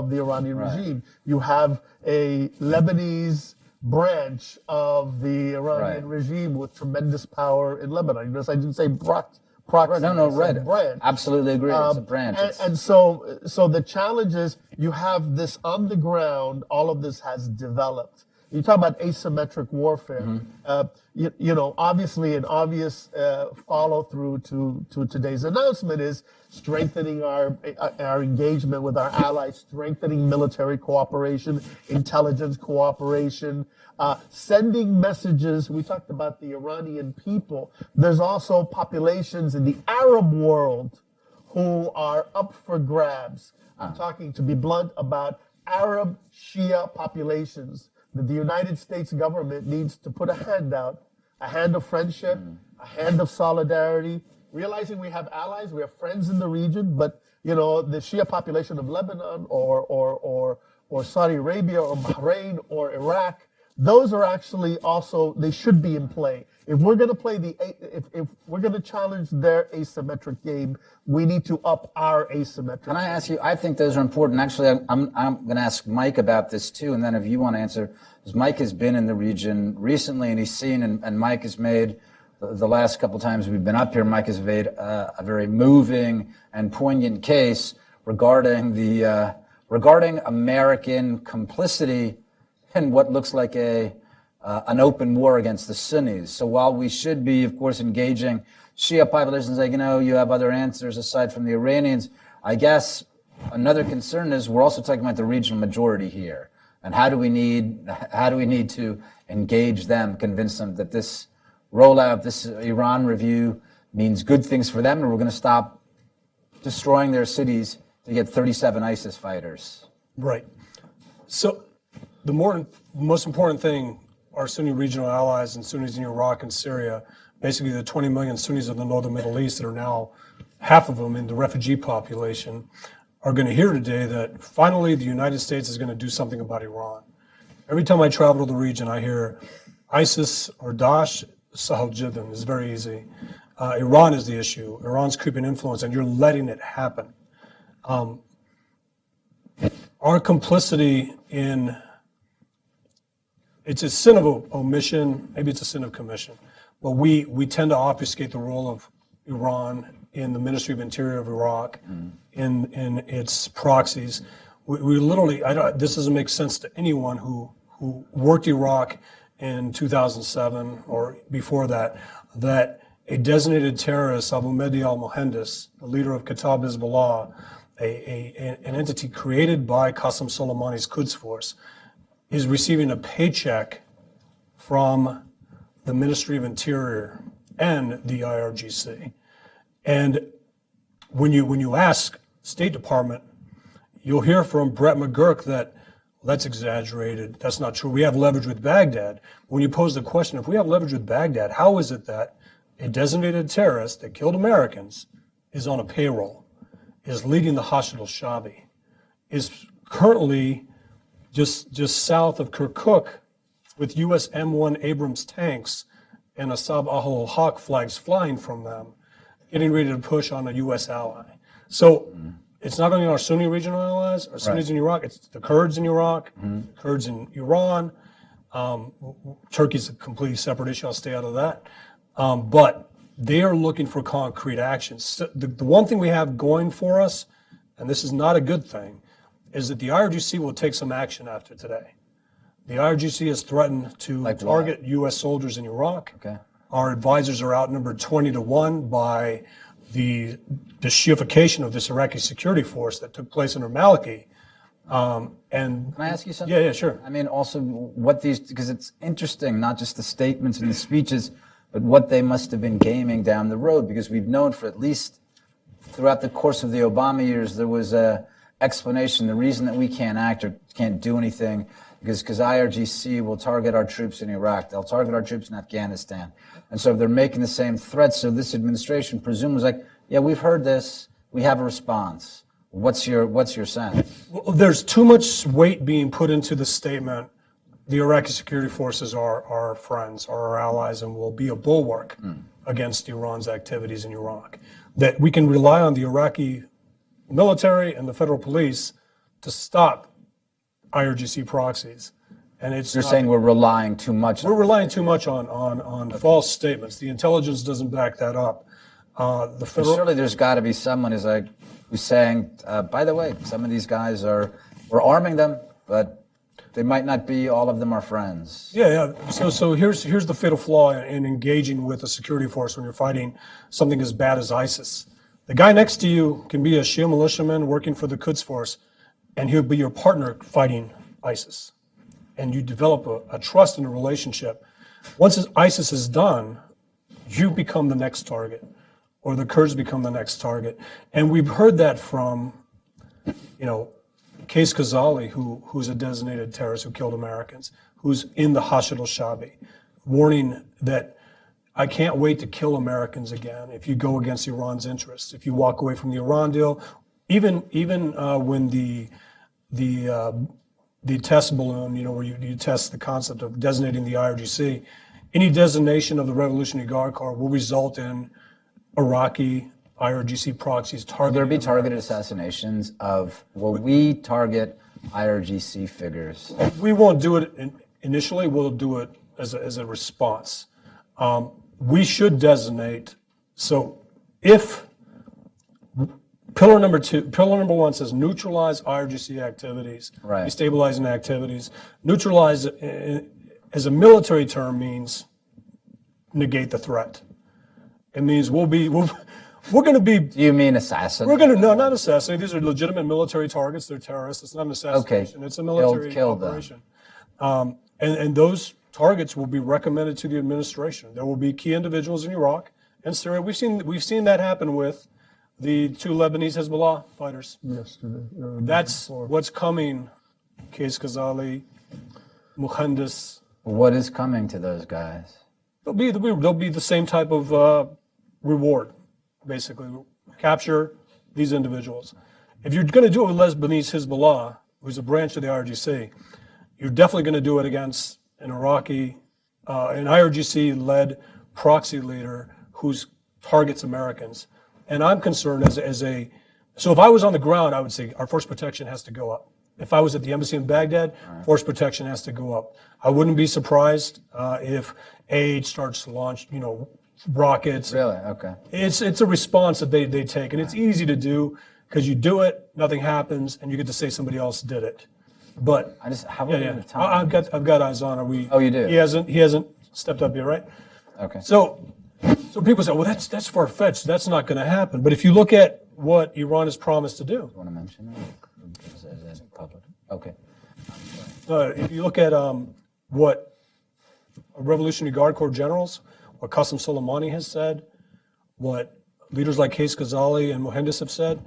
D: the Iranian regime. You have a Lebanese branch of the Iranian regime with tremendous power in Lebanon. Notice I didn't say proxy. Branch.
A: Absolutely agree. It's a branch.
D: And so the challenge is you have this on the ground. All of this has developed. You talk about asymmetric warfare. Obviously, an obvious follow through to today's announcement is strengthening our engagement with our allies, strengthening military cooperation, intelligence cooperation, sending messages. We talked about the Iranian people. There's also populations in the Arab world who are up for grabs. I'm talking, to be blunt, about Arab Shia populations that the United States government needs to put a hand out, a hand of friendship, a hand of solidarity, realizing we have allies, we have friends in the region, but the Shia population of Lebanon or Saudi Arabia or Bahrain or Iraq, those are actually also, they should be in play. If we're going to play if we're going to challenge their asymmetric game, we need to up our asymmetric.
A: Can I ask you? I think those are important. Actually, I'm going to ask Mike about this too, and then if you want to answer, because Mike has been in the region recently, and he's seen, and Mike has made the last couple times we've been up here. Mike has made a very moving and poignant case regarding regarding American complicity in what looks like an open war against the Sunnis. So while we should be, of course, engaging Shia populations, like, you have other answers aside from the Iranians, I guess another concern is we're also talking about the regional majority here. And how do we need to engage them, convince them that this rollout, this Iran review means good things for them, and we're going to stop destroying their cities to get 37 ISIS fighters?
B: Right. So the most important thing, our Sunni regional allies and Sunnis in Iraq and Syria, basically the 20 million Sunnis of the northern Middle East that are now, half of them in the refugee population, are going to hear today that finally the United States is going to do something about Iran. Every time I travel to the region, I hear ISIS or Daesh, Sahel Jiddan is very easy. Iran is the issue. Iran's creeping influence, and you're letting it happen. Our complicity in, it's a sin of omission, maybe it's a sin of commission, but we tend to obfuscate the role of Iran in the Ministry of Interior of Iraq, in its proxies. We literally, this doesn't make sense to anyone who worked Iraq in 2007 or before that a designated terrorist, Abu Mahdi al-Mohandes, the leader of Kataib Hezbollah, an entity created by Qasem Soleimani's Quds Force, is receiving a paycheck from the Ministry of Interior and the IRGC. And when you ask State Department, you'll hear from Brett McGurk that that's exaggerated, that's not true, we have leverage with Baghdad. When you pose the question, if we have leverage with Baghdad, how is it that a designated terrorist that killed Americans is on a payroll, is leading the Hashd al-Shabi, is currently just south of Kirkuk with US M1 Abrams tanks and Asab al-Haq flags flying from them, getting ready to push on a US ally. So it's not only our Sunni regional allies, our Sunnis in Iraq, it's the Kurds in Iraq, Kurds in Iran. Turkey's a completely separate issue, I'll stay out of that. But they are looking for concrete actions. So the one thing we have going for us, and this is not a good thing, is that the IRGC will take some action after today. The IRGC has threatened to target U.S. soldiers in Iraq. Okay. Our advisors are outnumbered 20-1 by the Shiification of this Iraqi security force that took place under Maliki. And
A: can I ask you something?
B: Yeah, sure.
A: I mean, also what these, because it's interesting, not just the statements and the speeches, but what they must have been gaming down the road, because we've known for at least throughout the course of the Obama years, there was a explanation. The reason that we can't act or can't do anything because IRGC will target our troops in Iraq. They'll target our troops in Afghanistan. And so if they're making the same threats, so this administration presumes like, yeah, we've heard this. We have a response. What's your sense?
B: Well, there's too much weight being put into the statement. The Iraqi security forces are our friends, are our allies, and will be a bulwark against Iran's activities in Iraq. That we can rely on the Iraqi military and the federal police to stop IRGC proxies. And
A: You're saying we're relying too much.
B: We're relying too much on false statements. The intelligence doesn't back that up. The federal,
A: surely there's got to be someone who's saying, by the way, some of these guys we're arming them, but they might not be, all of them are friends.
B: Yeah. So here's the fatal flaw in engaging with a security force when you're fighting something as bad as ISIS. The guy next to you can be a Shia militiaman working for the Quds Force, and he'll be your partner fighting ISIS. And you develop a trust and a relationship. Once ISIS is done, you become the next target, or the Kurds become the next target. And we've heard that from, Qais Khazali, who's a designated terrorist who killed Americans, who's in the Hashd al-Shabi, warning that I can't wait to kill Americans again if you go against Iran's interests, if you walk away from the Iran deal, even when the the test balloon, where you test the concept of designating the IRGC, any designation of the Revolutionary Guard Corps will result in Iraqi IRGC proxies
A: Will
B: targeting.
A: there be targeted assassinations will we target IRGC figures?
B: We won't do it initially. We'll do it as a response. We should designate. So if pillar number one says neutralize IRGC activities,
A: Right.
B: destabilizing activities. Neutralize as a military term means negate the threat. It means we're going to be.
A: Do you mean assassin?
B: No, not assassinate. These are legitimate military targets. They're terrorists. It's not an assassination.
A: Okay.
B: It's a military
A: Kill them.
B: operation. And those targets will be recommended to the administration. There will be key individuals in Iraq and Syria. We've seen that happen with the 2 Lebanese Hezbollah fighters.
D: Yesterday.
B: That's what's coming. Qais Khazali, Muhandis.
A: What is coming to those guys?
B: They'll be the same type of reward, basically. Capture these individuals. If you're going to do it with Lebanese Hezbollah, who's a branch of the IRGC, you're definitely going to do it against an Iraqi, an IRGC-led proxy leader who's targets Americans. And I'm concerned so if I was on the ground, I would say our force protection has to go up. If I was at the embassy in Baghdad, force protection has to go up. I wouldn't be surprised if aid starts to launch, rockets.
A: Really? Okay.
B: It's a response that they take, and it's easy to do because you do it, nothing happens, and you get to say somebody else did it. But
A: How about the time?
B: I've got eyes on. Are we?
A: Oh, you do?
B: He hasn't stepped up yet, right?
A: Okay.
B: So people say, well, that's far-fetched. That's not going to happen. But if you look at what Iran has promised to do,
A: You want to mention that? Is it public? Okay.
B: if you look at what Revolutionary Guard Corps generals, what Qasem Soleimani has said, what leaders like Qais Khazali and Mohandes have said,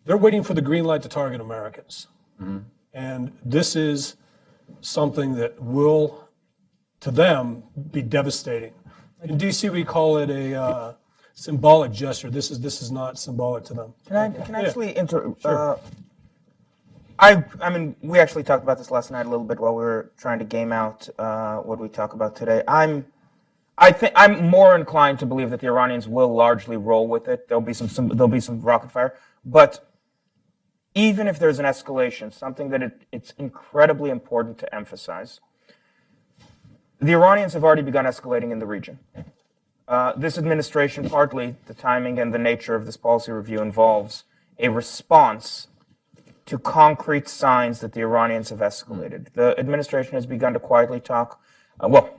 B: they're waiting for the green light to target Americans. Mm-hmm. And this is something that will, to them, be devastating. In D.C., we call it a symbolic gesture. This is not symbolic to them.
C: Can I actually Sure. I mean, we actually talked about this last night a little bit while we were trying to game out what we talk about today. I'm more inclined to believe that the Iranians will largely roll with it. There'll be some rocket fire, but even if there's an escalation, something that it's incredibly important to emphasize, the Iranians have already begun escalating in the region. This administration, partly the timing and the nature of this policy review, involves a response to concrete signs that the Iranians have escalated. The administration has begun to quietly talk. The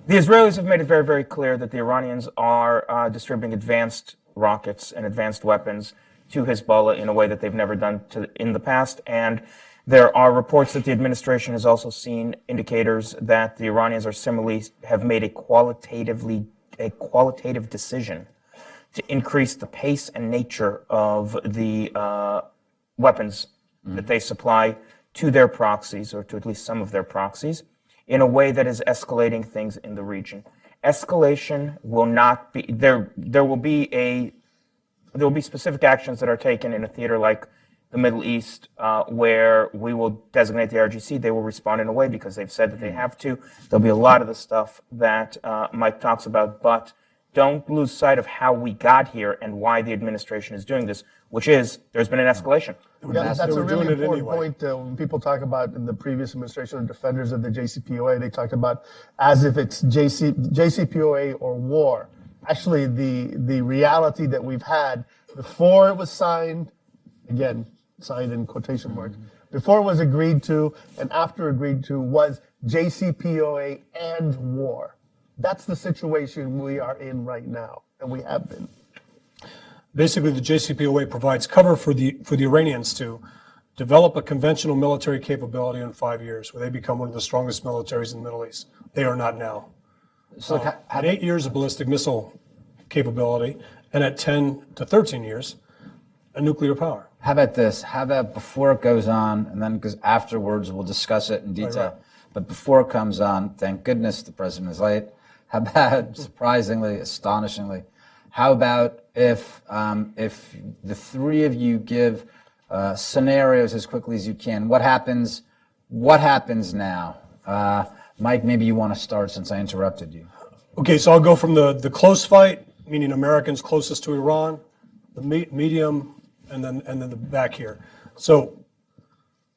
C: Israelis have made it very, very clear that the Iranians are distributing advanced rockets and advanced weapons to Hezbollah in a way that they've never done in the past. And there are reports that the administration has also seen indicators that the Iranians are similarly have made a qualitative decision to increase the pace and nature of the weapons that they supply to their proxies, or to at least some of their proxies, in a way that is escalating things in the region. Escalation will not be there. There will be specific actions that are taken in a theater like the Middle East, where we will designate the IRGC. They will respond in a way because they've said that they have to. There'll be a lot of the stuff that Mike talks about, but don't lose sight of how we got here and why the administration is doing this, which is there's been an escalation.
D: Yeah, that's a
B: We're doing
D: really
B: it
D: important
B: anyway.
D: point. When people talk about in the previous administration, the defenders of the JCPOA, they talked about as if it's JCPOA or war. Actually, the reality that we've had before it was signed, again, signed in quotation marks, before it was agreed to and after agreed to was JCPOA and war. That's the situation we are in right now, and we have been.
B: Basically, the JCPOA provides cover for the Iranians to develop a conventional military capability in 5 years, where they become one of the strongest militaries in the Middle East. They are not now.
A: So
B: At 8 years of ballistic missile capability, and at 10 to 13 years, a nuclear power.
A: how about this? How about before it goes on, and then because afterwards we'll discuss it in detail.
B: Right.
A: But before it comes on, thank goodness the president is late. How about, surprisingly, astonishingly, how about if the three of you give scenarios as quickly as you can? What happens what happens now? Mike, maybe you want to start since I interrupted you.
B: Okay, so I'll go from the close fight, meaning Americans closest to Iran, the medium, and then the back here. So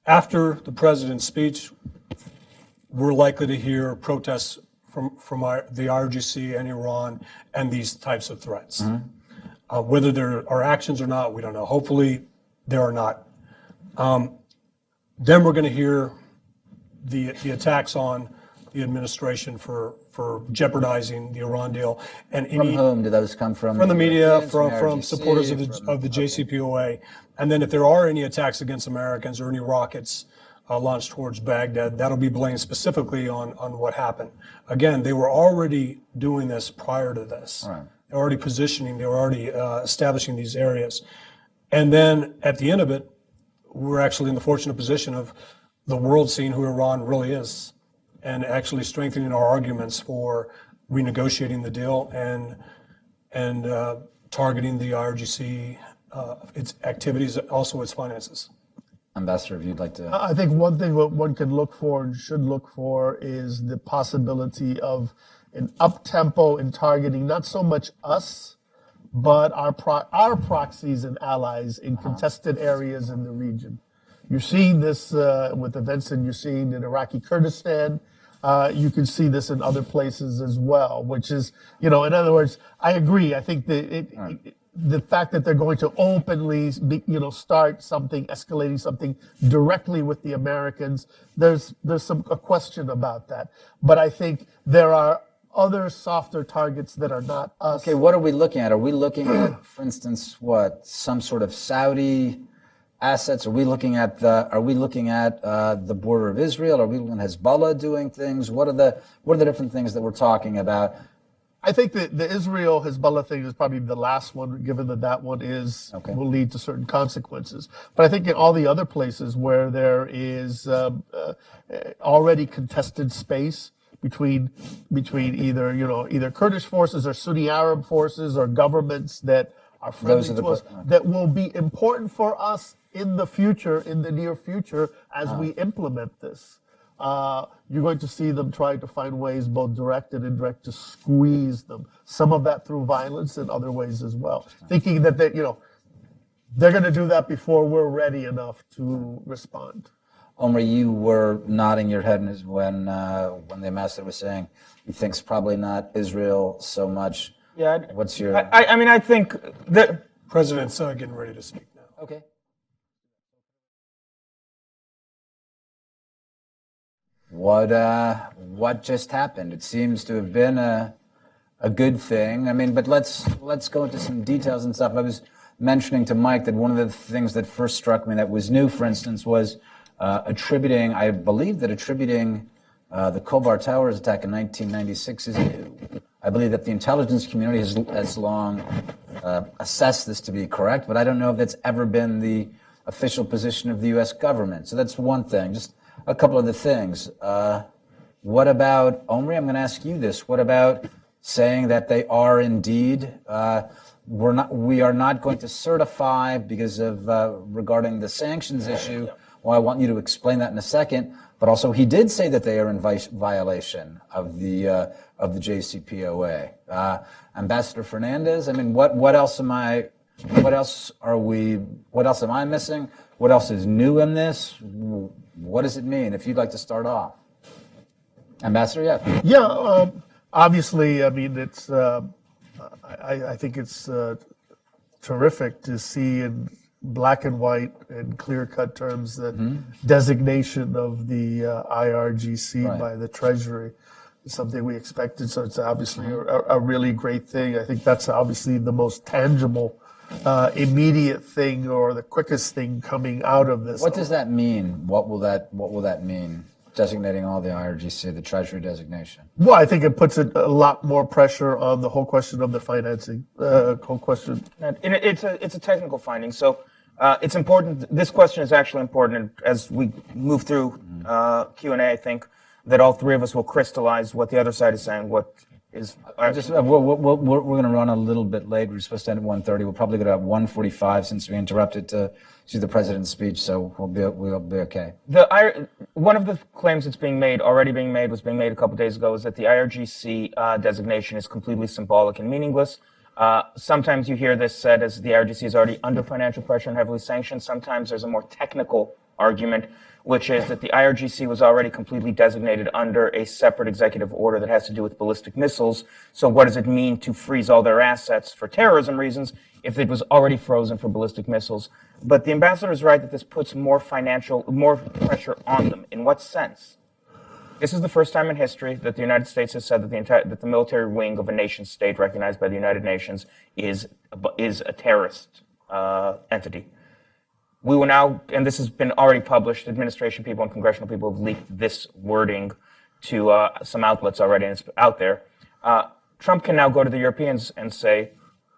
B: after the president's speech, we're likely to hear protests from the IRGC and Iran and these types of threats. Whether there are actions or not, we don't know. Hopefully, there are not. Then we're going to hear the attacks on the administration for jeopardizing the Iran deal. And
A: From whom do those come from?
B: From the media, from
A: IRGC,
B: supporters of the JCPOA. And then if there are any attacks against Americans or any rockets launched towards Baghdad, that'll be blamed specifically on what happened. Again, they were already doing this prior to this.
A: Right.
B: They were already positioning, they were already establishing these areas. And then at the end of it, we're actually in the fortunate position of the world seeing who Iran really is and actually strengthening our arguments for renegotiating the deal and targeting the IRGC, its activities, also its finances.
A: Ambassador, if you'd like to.
D: I think one thing what one can look for and should look for is the possibility of an up-tempo in targeting not so much us, but our proxies and allies in contested areas in the region. You're seeing this with events that you're seeing in Iraqi Kurdistan. You can see this in other places as well, which is, in other words, I agree. I think that the fact that they're going to openly, start something, escalating something directly with the Americans, there's a question about that. But I think there are other softer targets that are not us.
A: Okay, what are we looking at? Are we looking at, for instance, some sort of Saudi assets? Are we looking at the border of Israel? Are we looking at Hezbollah doing things? What are the different things that we're talking about?
D: I think that the Israel-Hezbollah thing is probably the last one, given that one will lead to certain consequences. But I think in all the other places where there is already contested space between either Kurdish forces or Sunni Arab forces or governments that are friendly to us, that will be important for us in the near future, as we implement this. You're going to see them trying to find ways, both direct and indirect, to squeeze them. Some of that through violence and other ways as well. Thinking that they're going to do that before we're ready enough to respond.
A: Omri, you were nodding your head when the ambassador was saying he thinks probably not Israel so much.
C: Yeah.
A: What's your?
C: I think that
B: President's getting ready to speak now.
A: Okay. What just happened? It seems to have been a good thing. But let's go into some details and stuff. I was mentioning to Mike that one of the things that first struck me that was new, for instance, was attributing the Khobar Towers attack in 1996 is new. I believe that the intelligence community has long assessed this to be correct, but I don't know if that's ever been the official position of the U.S. government. So that's one thing. Just a couple of the things. What about, Omri, I'm going to ask you this. What about saying that they are indeed, we are not going to certify because of regarding the sanctions issue? Well, I want you to explain that in a second. But also, he did say that they are in violation of the JCPOA. Ambassador Fernandez, what else am I missing? What else is new in this? What does it mean? If you'd like to start off, Ambassador, yeah.
D: Yeah, obviously, it's. I think it's terrific to see in black and white and clear-cut terms the designation of the IRGC by the Treasury. It's something we expected, so it's obviously a really great thing. I think that's obviously the most tangible, immediate thing or the quickest thing coming out of this.
A: What does that mean? What will that mean? Designating all the IRGC, the Treasury designation.
D: Well, I think it puts a lot more pressure on the whole question of the financing. Whole question.
C: It's a technical finding, so it's important. This question is actually important as we move through Q&A. I think that all three of us will crystallize what the other side is saying, what
A: We're going to run a little bit late. We're supposed to end at 1:30. We'll probably go to 1:45 since we interrupted to see the president's speech, so we'll be okay.
C: One of the claims that's already being made a couple days ago, is that the IRGC designation is completely symbolic and meaningless. Sometimes you hear this said as the IRGC is already under financial pressure and heavily sanctioned. Sometimes there's a more technical argument, which is that the IRGC was already completely designated under a separate executive order that has to do with ballistic missiles. So what does it mean to freeze all their assets for terrorism reasons if it was already frozen for ballistic missiles? But the ambassador is right that this puts more pressure on them. In what sense? This is the first time in history that the United States has said that the military wing of a nation state recognized by the United Nations is a terrorist entity. We will now, and this has been already published, administration people and congressional people have leaked this wording to some outlets already, and it's out there. Trump can now go to the Europeans and say,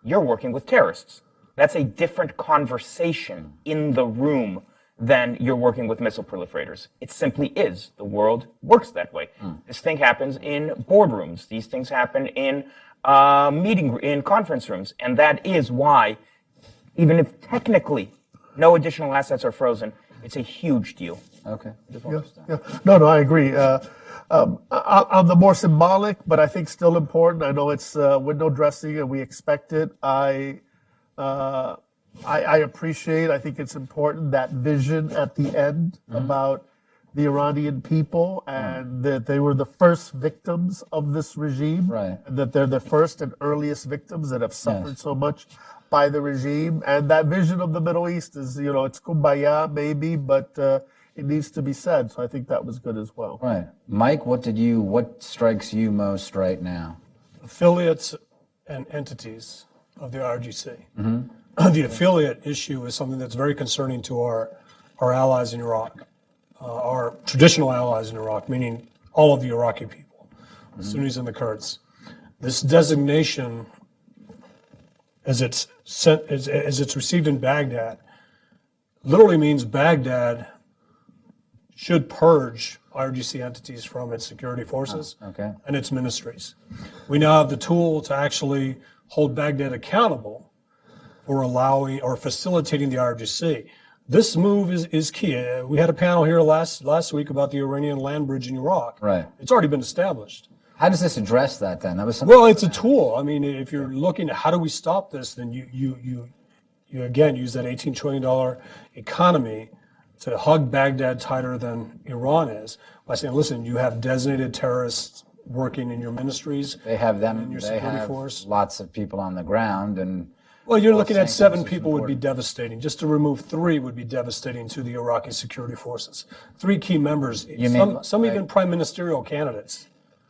C: you're working with terrorists. That's a different conversation in the room than you're working with missile proliferators. It simply is. The world works that way. This thing happens in boardrooms. These things happen in conference rooms. And that is why, even if technically no additional assets are frozen, it's a huge deal.
A: Okay.
D: Yeah. No, I agree. On the more symbolic, but I think still important, I know it's window dressing and we expect it. I appreciate, I think it's important, that vision at the end about the Iranian people and that they were the first victims of this regime. Right. And that they're the first and earliest victims that have suffered so much by the regime. And that vision of the Middle East is, it's kumbaya maybe, but it needs to be said. So I think that was good as well.
A: Right. Mike, what strikes you most right now?
B: Affiliates and entities of the IRGC. The affiliate issue is something that's very concerning to our allies in Iraq, our traditional allies in Iraq, meaning all of the Iraqi people, the Sunnis and the Kurds. This designation, as it's received in Baghdad, literally means Baghdad should purge IRGC entities from its security forces and its ministries. We now have the tool to actually hold Baghdad accountable for allowing or facilitating the IRGC. This move is key. We had a panel here last week about the Iranian land bridge in Iraq.
A: Right.
B: It's already been established.
A: How does this address that then?
B: Well, it's a tool. I mean, if you're looking at how do we stop this, then you again use that $18 trillion economy to hug Baghdad tighter than Iran is by saying, listen, you have designated terrorists working in your ministries.
A: They have them.
B: In your
A: they
B: security
A: have
B: force.
A: Lots of people on the ground, and
B: well, you're looking at 7 people would be devastating. Just to remove 3 would be devastating to the Iraqi security forces. 3 key members, some even prime ministerial candidates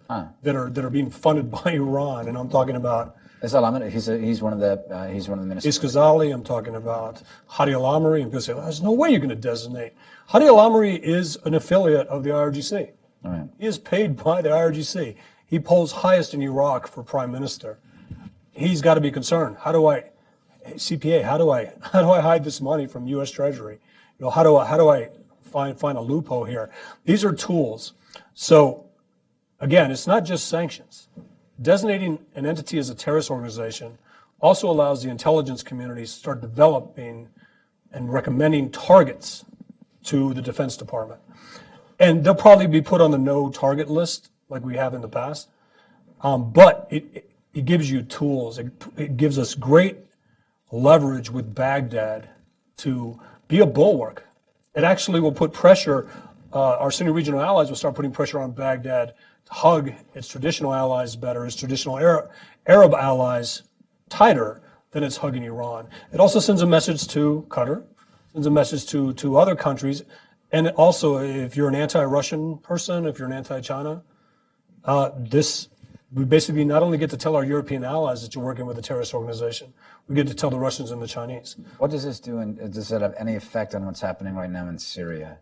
B: that are being funded by Iran, and I'm talking about.
A: He's one of the ministers.
B: Ghazali, I'm talking about Hadi al-Amri, and people say, well, there's no way you're going to designate. Hadi al-Amri is an affiliate of the IRGC.
A: Right.
B: He is paid by the IRGC. He polls highest in Iraq for prime minister. He's got to be concerned. CPA, how do I hide this money from U.S. Treasury? How do I find a loophole here? These are tools. So again, it's not just sanctions. Designating an entity as a terrorist organization also allows the intelligence community to start developing and recommending targets to the Defense Department. And they'll probably be put on the no target list like we have in the past. But it gives you tools. It gives us great leverage with Baghdad to be a bulwark. It actually will put pressure, our Sunni regional allies will start putting pressure on Baghdad to hug its traditional allies better, its traditional Arab allies tighter than it's hugging Iran. It also sends a message to Qatar, sends a message to other countries, and also if you're an anti-Russian person, if you're an anti-China, we basically not only get to tell our European allies that you're working with a terrorist organization, we get to tell the Russians and the Chinese.
A: What does this do, and does it have any effect on what's happening right now in Syria?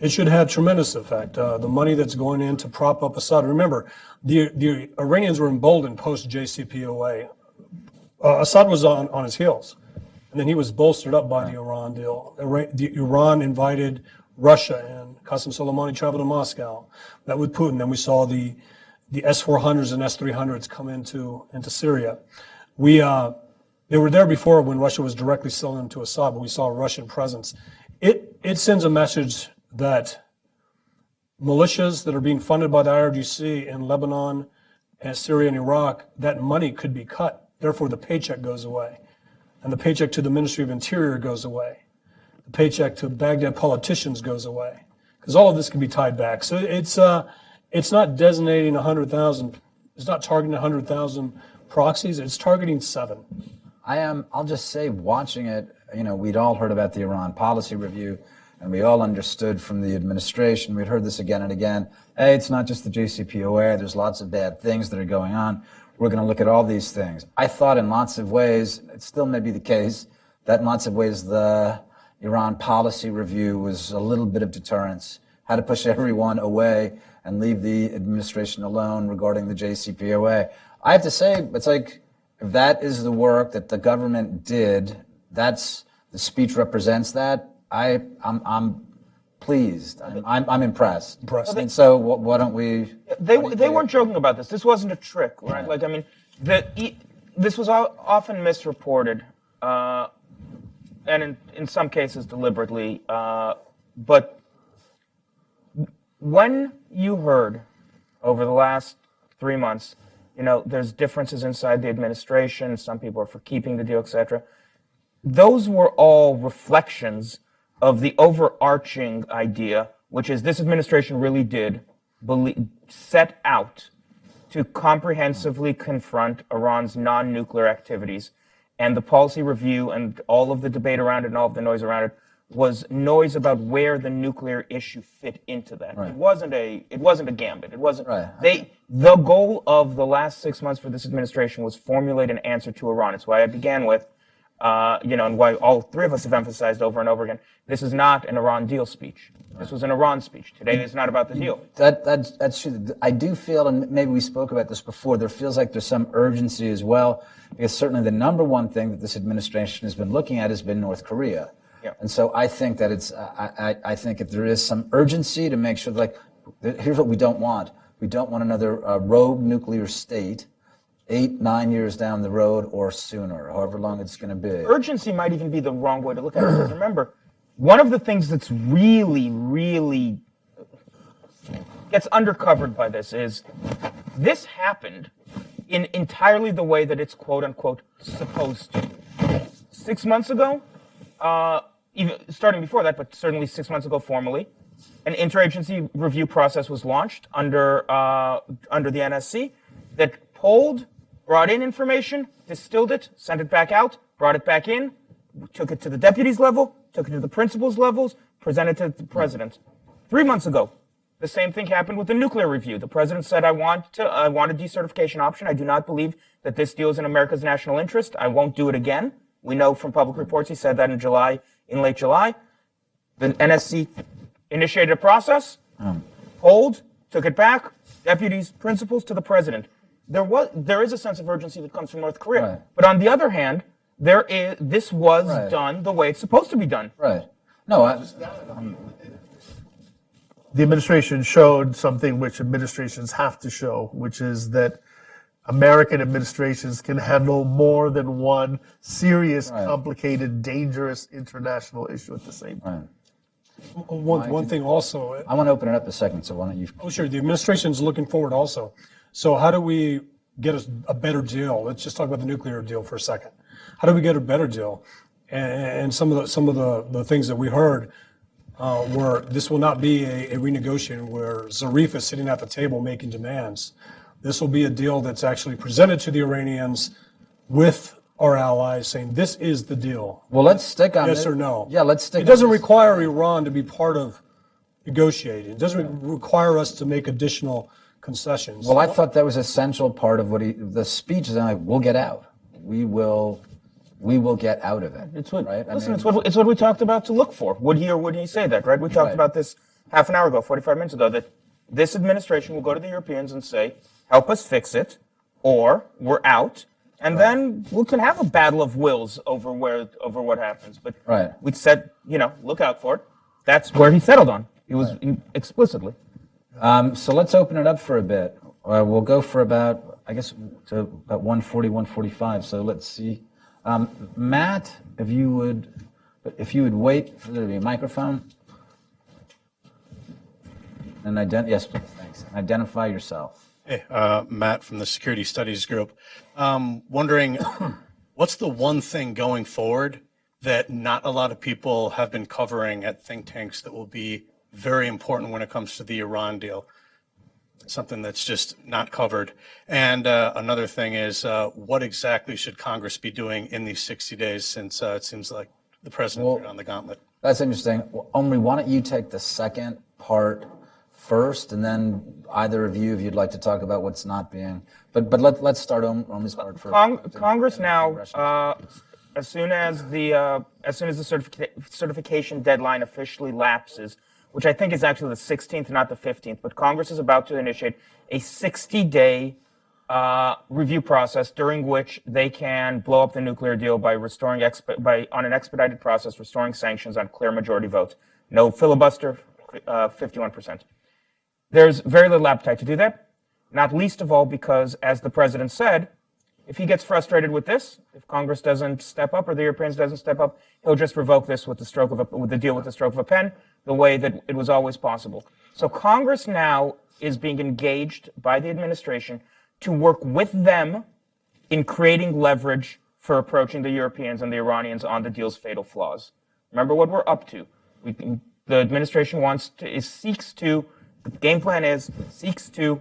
B: It should have tremendous effect. The money that's going in to prop up Assad. Remember, the Iranians were emboldened post-JCPOA. Assad was on his heels, and then he was bolstered up by the Iran deal. Iran invited Russia, and Qasem Soleimani traveled to Moscow. That with Putin. Then we saw the the S-400s and S-300s come into Syria. They were there before when Russia was directly selling them to Assad, but we saw a Russian presence. It sends a message that militias that are being funded by the IRGC in Lebanon and Syria and Iraq, that money could be cut. Therefore, the paycheck goes away. And the paycheck to the Ministry of Interior goes away. The paycheck to Baghdad politicians goes away. Because all of this can be tied back. So it's not designating 100,000, it's not targeting 100,000 proxies, it's targeting 7.
A: I'll just say, watching it, we'd all heard about the Iran policy review, and we all understood from the administration, we'd heard this again and again, hey, it's not just the JCPOA, there's lots of bad things that are going on. We're going to look at all these things. I thought in lots of ways, it still may be the case, that in lots of ways the Iran policy review was a little bit of deterrence, how to push everyone away and leave the administration alone regarding the JCPOA. I have to say, it's like, if that is the work that the government did, that's the speech represents that. I'm pleased. I'm impressed. And so why don't we?
C: They weren't joking about this. This wasn't a trick, right? Like, I mean, this was often misreported, and in some cases deliberately. But when you heard over the last 3 months, there's differences inside the administration. Some people are for keeping the deal, etc. Those were all reflections of the overarching idea, which is this administration really did set out to comprehensively confront Iran's non-nuclear activities. And the policy review and all of the debate around it and all of the noise around it was noise about where the nuclear issue fit into that. Right. It wasn't a gambit. It wasn't. Right. The goal of the last 6 months for this administration was formulate an answer to Iran. It's why I began with, and why all three of us have emphasized over and over again, this is not an Iran deal speech. This was an Iran speech. Today is not about the deal.
A: That's true. I do feel, and maybe we spoke about this before, there feels like there's some urgency as well, because certainly the number one thing that this administration has been looking at has been North Korea. Yeah. And so I think that I think if there is some urgency to make sure, like, here's what we don't want. We don't want another rogue nuclear state 8-9 years down the road or sooner, however long it's going to be.
C: Urgency might even be the wrong way to look at it. Because remember, one of the things that's really, really gets undercovered by this is this happened in entirely the way that it's quote unquote supposed to. 6 months ago, even starting before that, but certainly 6 months ago formally, an interagency review process was launched under the NSC that polled, brought in information, distilled it, sent it back out, brought it back in, took it to the deputies level, took it to the principals levels, presented it to the president. 3 months ago, the same thing happened with the nuclear review. The president said, I want a decertification option. I do not believe that this deal is in America's national interest. I won't do it again. We know from public reports he said that in late July. The NSC initiated a process, polled, took it back, deputies, principals to the president. There is a sense of urgency that comes from North Korea. Right. But on the other hand, this was done the way it's supposed to be done.
A: Right. No,
D: the administration showed something which administrations have to show, which is that American administrations can handle more than one serious, complicated, dangerous international issue at the same time.
B: One thing also.
A: I want to open it up a second, so why don't you?
B: Oh, sure. The administration's looking forward also. So how do we get a better deal? Let's just talk about the nuclear deal for a second. How do we get a better deal? And some of the things that we heard were this will not be a renegotiation where Zarif is sitting at the table making demands. This will be a deal that's actually presented to the Iranians with our allies saying this is the deal.
A: Well, let's stick on
B: yes or no.
A: Yeah, let's stick.
B: It doesn't require Iran to be part of negotiating. It doesn't require us to make additional concessions.
A: Well, I thought that was an essential part of the speech is like, we'll get out. We will get out of it.
C: It's what,
A: right?
C: It's what we talked about to look for. Would he or wouldn't he say that, right? We talked about this half an hour ago, 45 minutes ago, that this administration will go to the Europeans and say, help us fix it, or we're out, and then we can have a battle of wills over what happens. But we said, look out for it. That's where he settled on. He was explicitly.
A: So let's open it up for a bit. We'll go for about, I guess, to about 140, 145. So let's see. Matt, if you would wait for there to be a microphone. And yes, please, thanks. And identify yourself.
E: Hey, Matt from the Security Studies Group. Wondering, what's the one thing going forward that not a lot of people have been covering at think tanks that will be very important when it comes to the Iran deal? Something that's just not covered. And another thing is, what exactly should Congress be doing in these 60 days, since it seems like the president threw on the gauntlet?
A: That's interesting. Well, Omri, why don't you take the second part first, and then either of you, if you'd like to talk about what's not being. But let's start Omri's part first.
C: Congress now, as soon as the certification deadline officially lapses, which I think is actually the 16th, not the 15th, but Congress is about to initiate a 60-day review process during which they can blow up the nuclear deal by restoring on an expedited process, restoring sanctions on clear majority votes. No filibuster, 51%. There's very little appetite to do that, not least of all because, as the president said, if he gets frustrated with this, if Congress doesn't step up or the Europeans doesn't step up, he'll just revoke this with the deal with the stroke of a pen, the way that it was always possible. So Congress now is being engaged by the administration to work with them in creating leverage for approaching the Europeans and the Iranians on the deal's fatal flaws. Remember what we're up to. The administration seeks to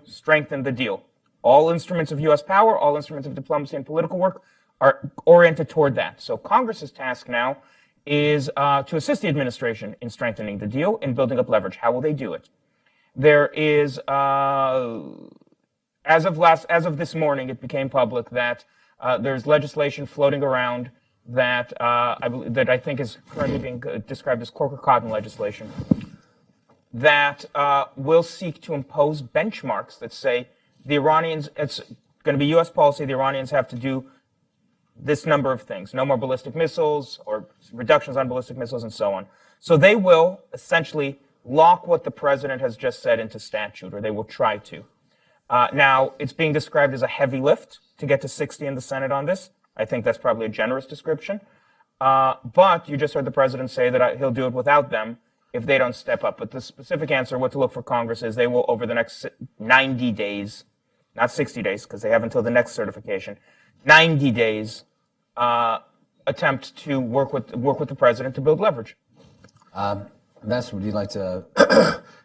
C: strengthen the deal. All instruments of U.S. power, all instruments of diplomacy and political work are oriented toward that. So Congress's task now is to assist the administration in strengthening the deal and building up leverage. How will they do it? There is, as of this morning, it became public that there's legislation floating around that I think is currently being described as corker cotton legislation that will seek to impose benchmarks that say the Iranians, it's going to be U.S. policy, the Iranians have to do this number of things, no more ballistic missiles or reductions on ballistic missiles and so on. So they will essentially lock what the president has just said into statute, or they will try to. Now, it's being described as a heavy lift to get to 60 in the Senate on this. I think that's probably a generous description. But you just heard the president say that he'll do it without them if they don't step up. But the specific answer, what to look for Congress, is they will, over the next 90 days, not 60 days, because they have until the next certification, 90 days, attempt to work with the president to build leverage.
A: Ambassador, would you like to?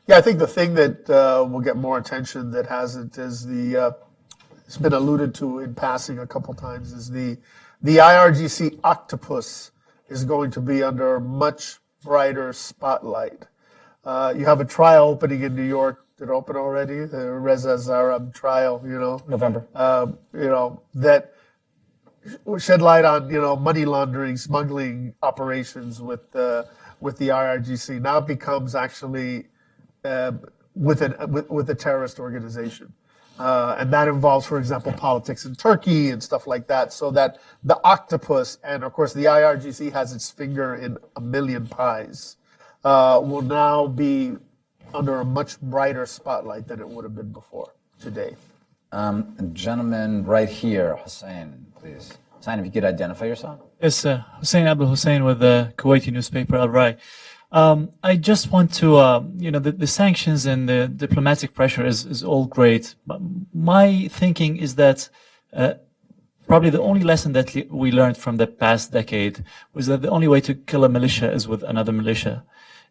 D: Yeah, I think the thing that will get more attention that hasn't is it's been alluded to in passing a couple times, is the IRGC octopus is going to be under much brighter spotlight. You have a trial opening in New York. Did it open already? The Reza Zarab trial,
C: November.
D: That shed light on, money laundering, smuggling operations with the IRGC. Now it becomes actually with a terrorist organization. And that involves, for example, politics in Turkey and stuff like that. So that the octopus, and of course the IRGC has its finger in a million pies, will now be under a much brighter spotlight than it would have been before today.
A: Gentleman right here, Hussein, please. Hussein, if you could identify yourself.
F: Yes, Hussein Abdul Hussein with the Kuwaiti newspaper Al Rai. I just want to, the sanctions and the diplomatic pressure is all great. But my thinking is that probably the only lesson that we learned from the past decade was that the only way to kill a militia is with another militia.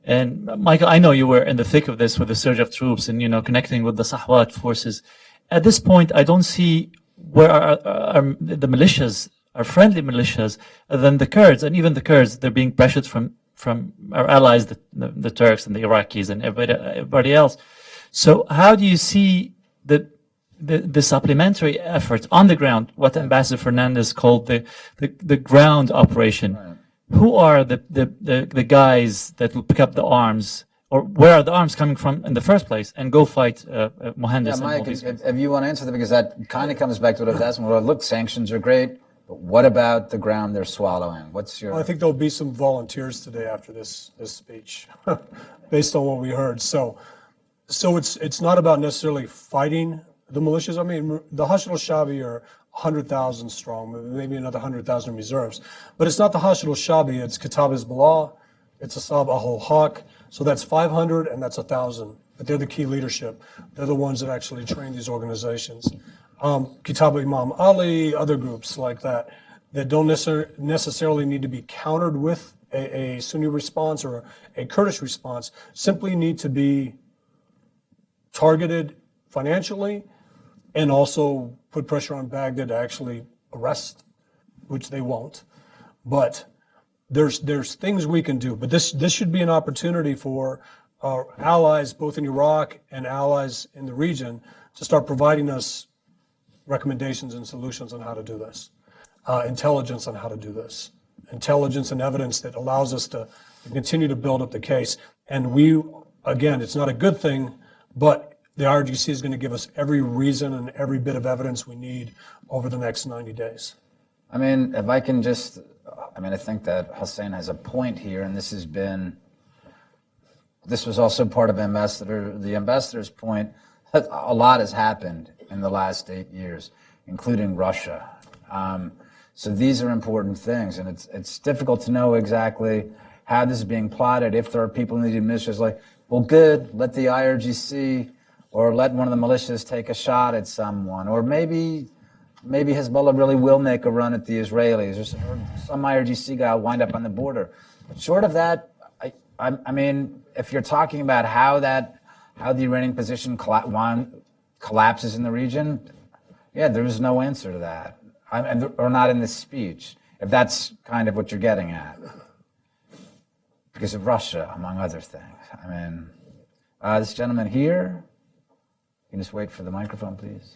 F: And Michael, I know you were in the thick of this with the surge of troops and, connecting with the Sahwat forces. At this point, I don't see where are the militias, our friendly militias, than the Kurds. And even the Kurds, they're being pressured from our allies, the Turks and the Iraqis and everybody else. So how do you see the supplementary effort on the ground, what Ambassador Fernandez called the ground operation? Right. Who are the guys that will pick up the arms, or where are the arms coming from in the first place, and go fight Mohandas?
A: Yeah, Mike, if you want to answer that, because that kind of comes back to what I was asking. Well, look, sanctions are great, but what about the ground they're swallowing? What's your?
B: Well, I think there'll be some volunteers today after this speech, based on what we heard. So it's not about necessarily fighting The militias, I mean, the Hashd al-Shabi are 100,000 strong, maybe another 100,000 reserves. But it's not the Hashd al-Shabi, it's Kitab Hezbollah, it's Asab al-Haq. So that's 500 and that's 1,000. But they're the key leadership. They're the ones that actually train these organizations. Kitab Imam Ali, other groups like that don't necessarily need to be countered with a Sunni response or a Kurdish response, simply need to be targeted financially and also put pressure on Baghdad to actually arrest, which they won't. But there's things we can do. But this should be an opportunity for our allies, both in Iraq and allies in the region, to start providing us recommendations and solutions on how to do this, intelligence on how to do this, intelligence and evidence that allows us to continue to build up the case. And we, again, it's not a good thing, but the IRGC is going to give us every reason and every bit of evidence we need over the next 90 days.
A: I mean, if I can just, I think that Hussein has a point here, and this was also part of the ambassador's point. A lot has happened in the last 8 years, including Russia. So these are important things, and it's difficult to know exactly how this is being plotted. If there are people in the administration like, well, good, let the IRGC or let one of the militias take a shot at someone, or maybe Hezbollah really will make a run at the Israelis, or some IRGC guy will wind up on the border. Short of that, I mean, if you're talking about how the Iranian position collapses in the region, yeah, there is no answer to that, or not in this speech, if that's kind of what you're getting at, because of Russia, among other things. I mean, this gentleman here, you can just wait for the microphone, please.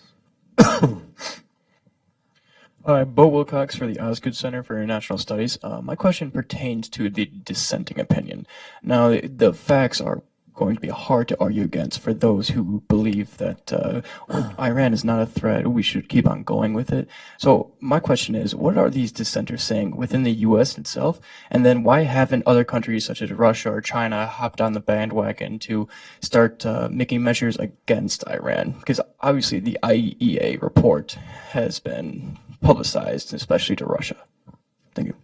G: Bo Wilcox for the Osgood Center for International Studies. My question pertains to the dissenting opinion. Now, the facts are going to be hard to argue against for those who believe that Iran is not a threat. We should keep on going with it. So my question is, what are these dissenters saying within the U.S. itself? And then why haven't other countries such as Russia or China hopped on the bandwagon to start making measures against Iran? Because obviously the IEA report has been publicized, especially to Russia. Thank you.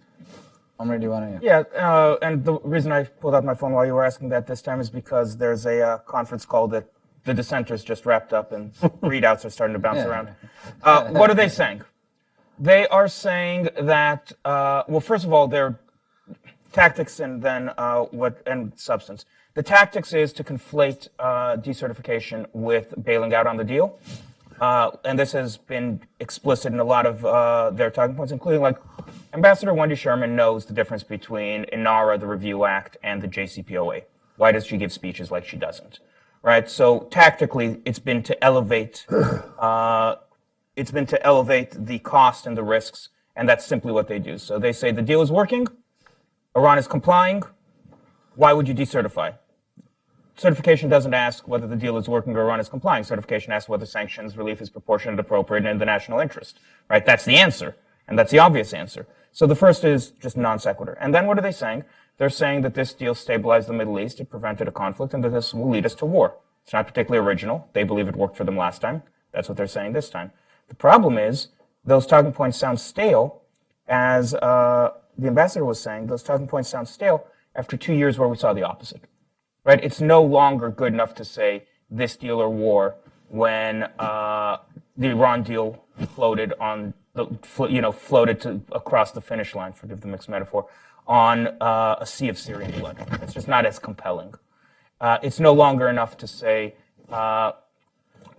A: Omri, do you want to?
C: Yeah, and the reason I pulled out my phone while you were asking that this time is because there's a conference call that the dissenters just wrapped up and readouts are starting to bounce around. What are they saying? They are saying that, well, first of all, their tactics and then and substance. The tactics is to conflate decertification with bailing out on the deal. And this has been explicit in a lot of their talking points, including like Ambassador Wendy Sherman knows the difference between INARA, the Review Act, and the JCPOA. Why does she give speeches like she doesn't? Right? So tactically, it's been to elevate the cost and the risks, and that's simply what they do. So they say the deal is working, Iran is complying. Why would you decertify? Certification doesn't ask whether the deal is working or Iran is complying. Certification asks whether sanctions relief is proportionate, appropriate, and in the national interest. Right? That's the answer, and that's the obvious answer. So the first is just non sequitur. And then what are they saying? They're saying that this deal stabilized the Middle East, it prevented a conflict, and that this will lead us to war. It's not particularly original. They believe it worked for them last time. That's what they're saying this time. The problem is those talking points sound stale, as the ambassador was saying. Those talking points sound stale after 2 years where we saw the opposite. Right? It's no longer good enough to say this deal or war when the Iran deal floated on floated across the finish line, forgive the mixed metaphor, on a sea of Syrian blood. It's just not as compelling. It's no longer enough to say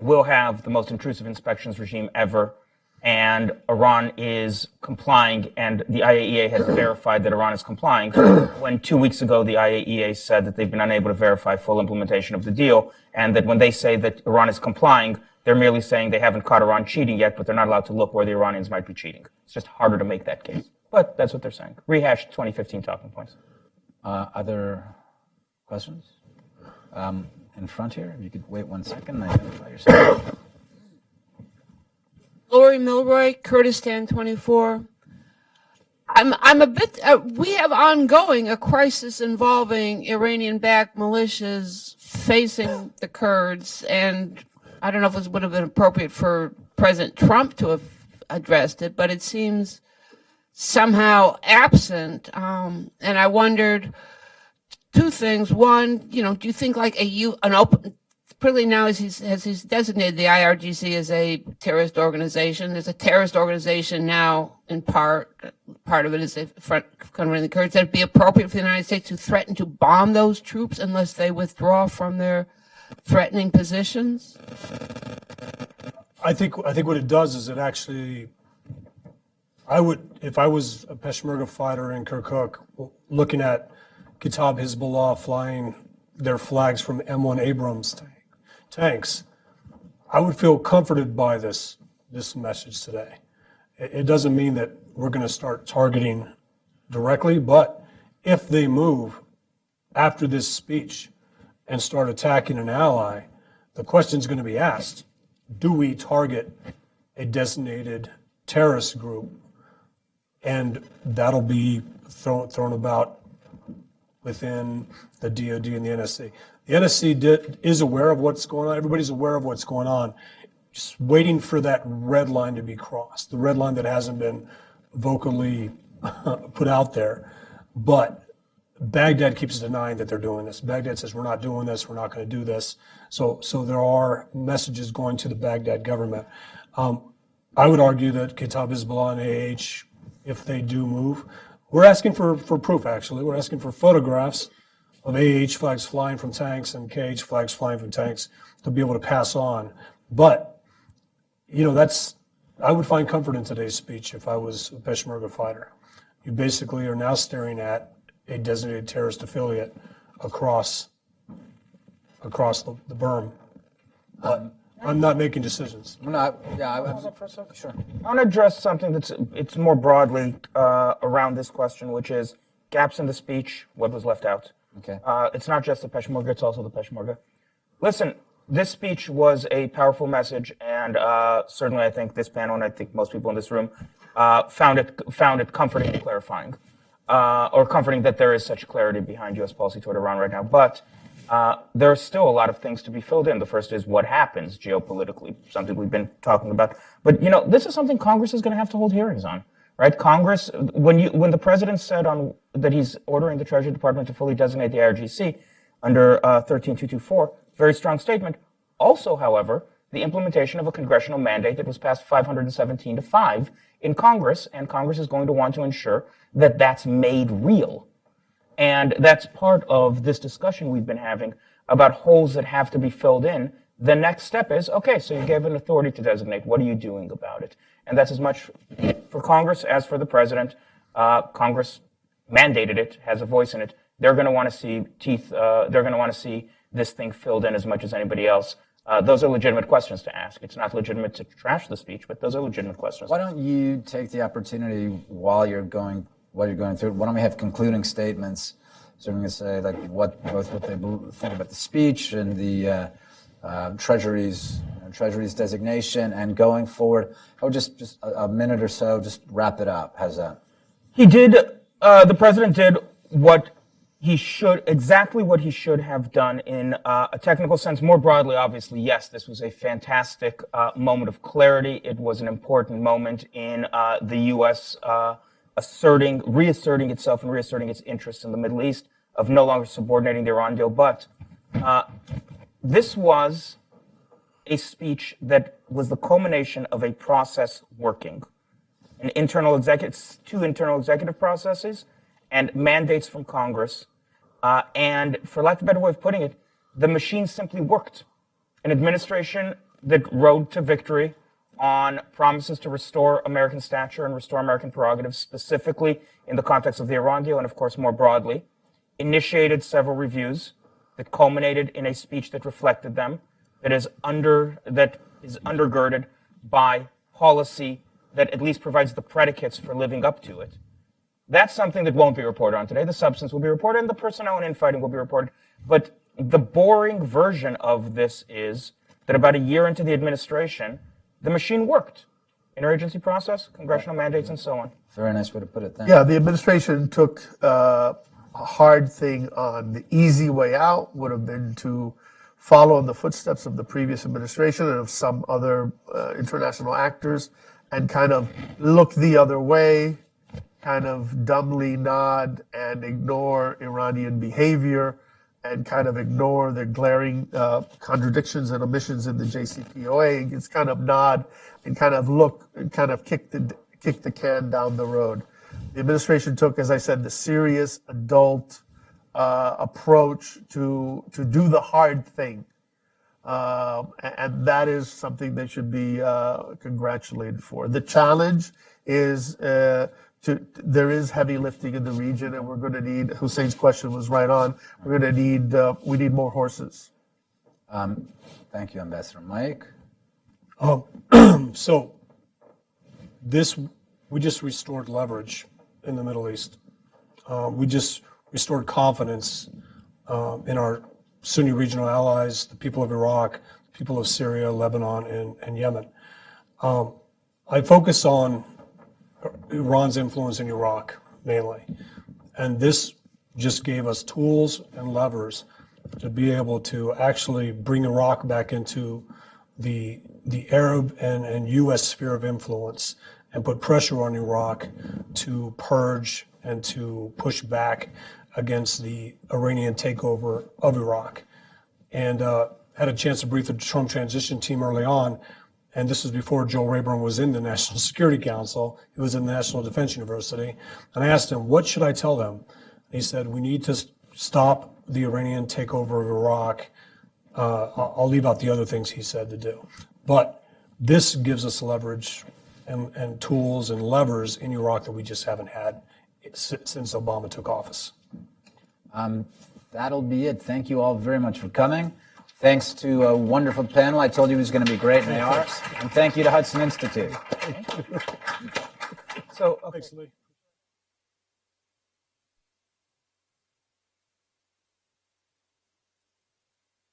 C: we'll have the most intrusive inspections regime ever, and Iran is complying, and the IAEA has verified that Iran is complying, when 2 weeks ago the IAEA said that they've been unable to verify full implementation of the deal, and that when they say that Iran is complying, they're merely saying they haven't caught Iran cheating yet, but they're not allowed to look where the Iranians might be cheating. It's just harder to make that case. But that's what they're saying. Rehash 2015 talking points.
A: Other questions? In front here, if you could wait 1 second and identify yourself.
H: Lori Milroy, Kurdistan 24. I'm a bit, we have ongoing a crisis involving Iranian-backed militias facing the Kurds, and I don't know if it would have been appropriate for President Trump to have addressed it, but it seems somehow absent. And I wondered two things. One, do you think like an open, particularly now as he's designated the IRGC as a terrorist organization. There's a terrorist organization now in part of it is a front covering the Kurds. That it'd be appropriate for the United States to threaten to bomb those troops unless they withdraw from their threatening positions?
B: I think what it does is it actually, I would, if I was a Peshmerga fighter in Kirkuk, looking at Kitab Hezbollah flying their flags from M1 Abrams tanks, I would feel comforted by this message today. It doesn't mean that we're going to start targeting directly, but if they move after this speech and start attacking an ally, the question is going to be asked, do we target a designated terrorist group? And that'll be thrown about within the DoD and the NSC. The NSC is aware of what's going on. Everybody's aware of what's going on. Just waiting for that red line to be crossed, the red line that hasn't been vocally put out there. But Baghdad keeps denying that they're doing this. Baghdad says, we're not doing this, we're not going to do this. So there are messages going to the Baghdad government. I would argue that Kitab Hezbollah and AH, if they do move, we're asking for proof, actually. We're asking for photographs of AH flags flying from tanks and KH flags flying from tanks to be able to pass on. But, I would find comfort in today's speech if I was a Peshmerga fighter. You basically are now staring at a designated terrorist affiliate across the berm. But I'm not making decisions.
A: Sure.
C: I want to address something it's more broadly around this question, which is gaps in the speech, what was left out.
A: Okay.
C: It's not just the Peshmerga, it's also the Peshmerga. Listen, this speech was a powerful message, and certainly I think this panel, and I think most people in this room, found it comforting and clarifying, or comforting that there is such clarity behind U.S. policy toward Iran right now. But there are still a lot of things to be filled in. The first is what happens geopolitically, something we've been talking about. But this is something Congress is going to have to hold hearings on, right? Congress, when the president said that he's ordering the Treasury Department to fully designate the IRGC under 13224, very strong statement. Also, however, the implementation of a congressional mandate that was passed 517 to 5 in Congress, and Congress is going to want to ensure that that's made real. And that's part of this discussion we've been having about holes that have to be filled in. The next step is, okay, so you gave an authority to designate. What are you doing about it? And that's as much for Congress as for the president. Congress mandated it, has a voice in it. They're going to want to see they're going to want to see this thing filled in as much as anybody else. Those are legitimate questions to ask. It's not legitimate to trash the speech, but those are legitimate questions.
A: Why don't you take the opportunity while you're going through? Why don't we have concluding statements, so we can say what they think about the speech and the Treasury's designation and going forward. I would just a minute or so, just wrap it up. How's that?
C: He did. The president did exactly what he should have done in a technical sense. More broadly, obviously, yes, this was a fantastic moment of clarity. It was an important moment in the U.S. Reasserting itself and reasserting its interests in the Middle East, of no longer subordinating the Iran deal. But this was a speech that was the culmination of a process working. Two internal executive processes and mandates from Congress. And for lack of a better way of putting it, the machine simply worked. An administration that rode to victory on promises to restore American stature and restore American prerogatives, specifically in the context of the Iran deal and, of course, more broadly, initiated several reviews that culminated in a speech that reflected them, that is undergirded by policy that at least provides the predicates for living up to it. That's something that won't be reported on today. The substance will be reported, and the personnel and infighting will be reported. But the boring version of this is that about a year into the administration, the machine worked. Interagency process, congressional mandates, and so on.
A: Very nice way to put it. Thank
D: Yeah, the administration took a hard thing on. The easy way out would have been to follow in the footsteps of the previous administration and of some other international actors and kind of look the other way, kind of dumbly nod and ignore Iranian behavior and kind of ignore the glaring contradictions and omissions in the JCPOA. It's kind of nod and kind of look and kind of kick the can down the road. The administration took, as I said, the serious adult approach to do the hard thing. And that is something they should be congratulated for. The challenge is there is heavy lifting in the region, and we're going to need. Hussein's question was right on. We're going to need. We need more horses.
A: Thank you, Ambassador. Mike.
B: So we just restored leverage in the Middle East. We just restored confidence in our Sunni regional allies, the people of Iraq, the people of Syria, Lebanon, and Yemen. I focus on Iran's influence in Iraq mainly, and this just gave us tools and levers to be able to actually bring Iraq back into the Arab and U.S. sphere of influence and put pressure on Iraq to purge and to push back against the Iranian takeover of Iraq. And had a chance to brief the Trump transition team early on, and this was before Joe Rayburn was in the National Security Council. He was in the National Defense University. And I asked him, what should I tell them? And he said, we need to stop the Iranian takeover of Iraq. I'll leave out the other things he said to do. But this gives us leverage and tools and levers in Iraq that we just haven't had since Obama took office.
A: That'll be it. Thank you all very much for coming. Thanks to a wonderful panel. I told you it was going to be great, and they are. And thank you to Hudson Institute.
C: So,
B: Thanks, Lee.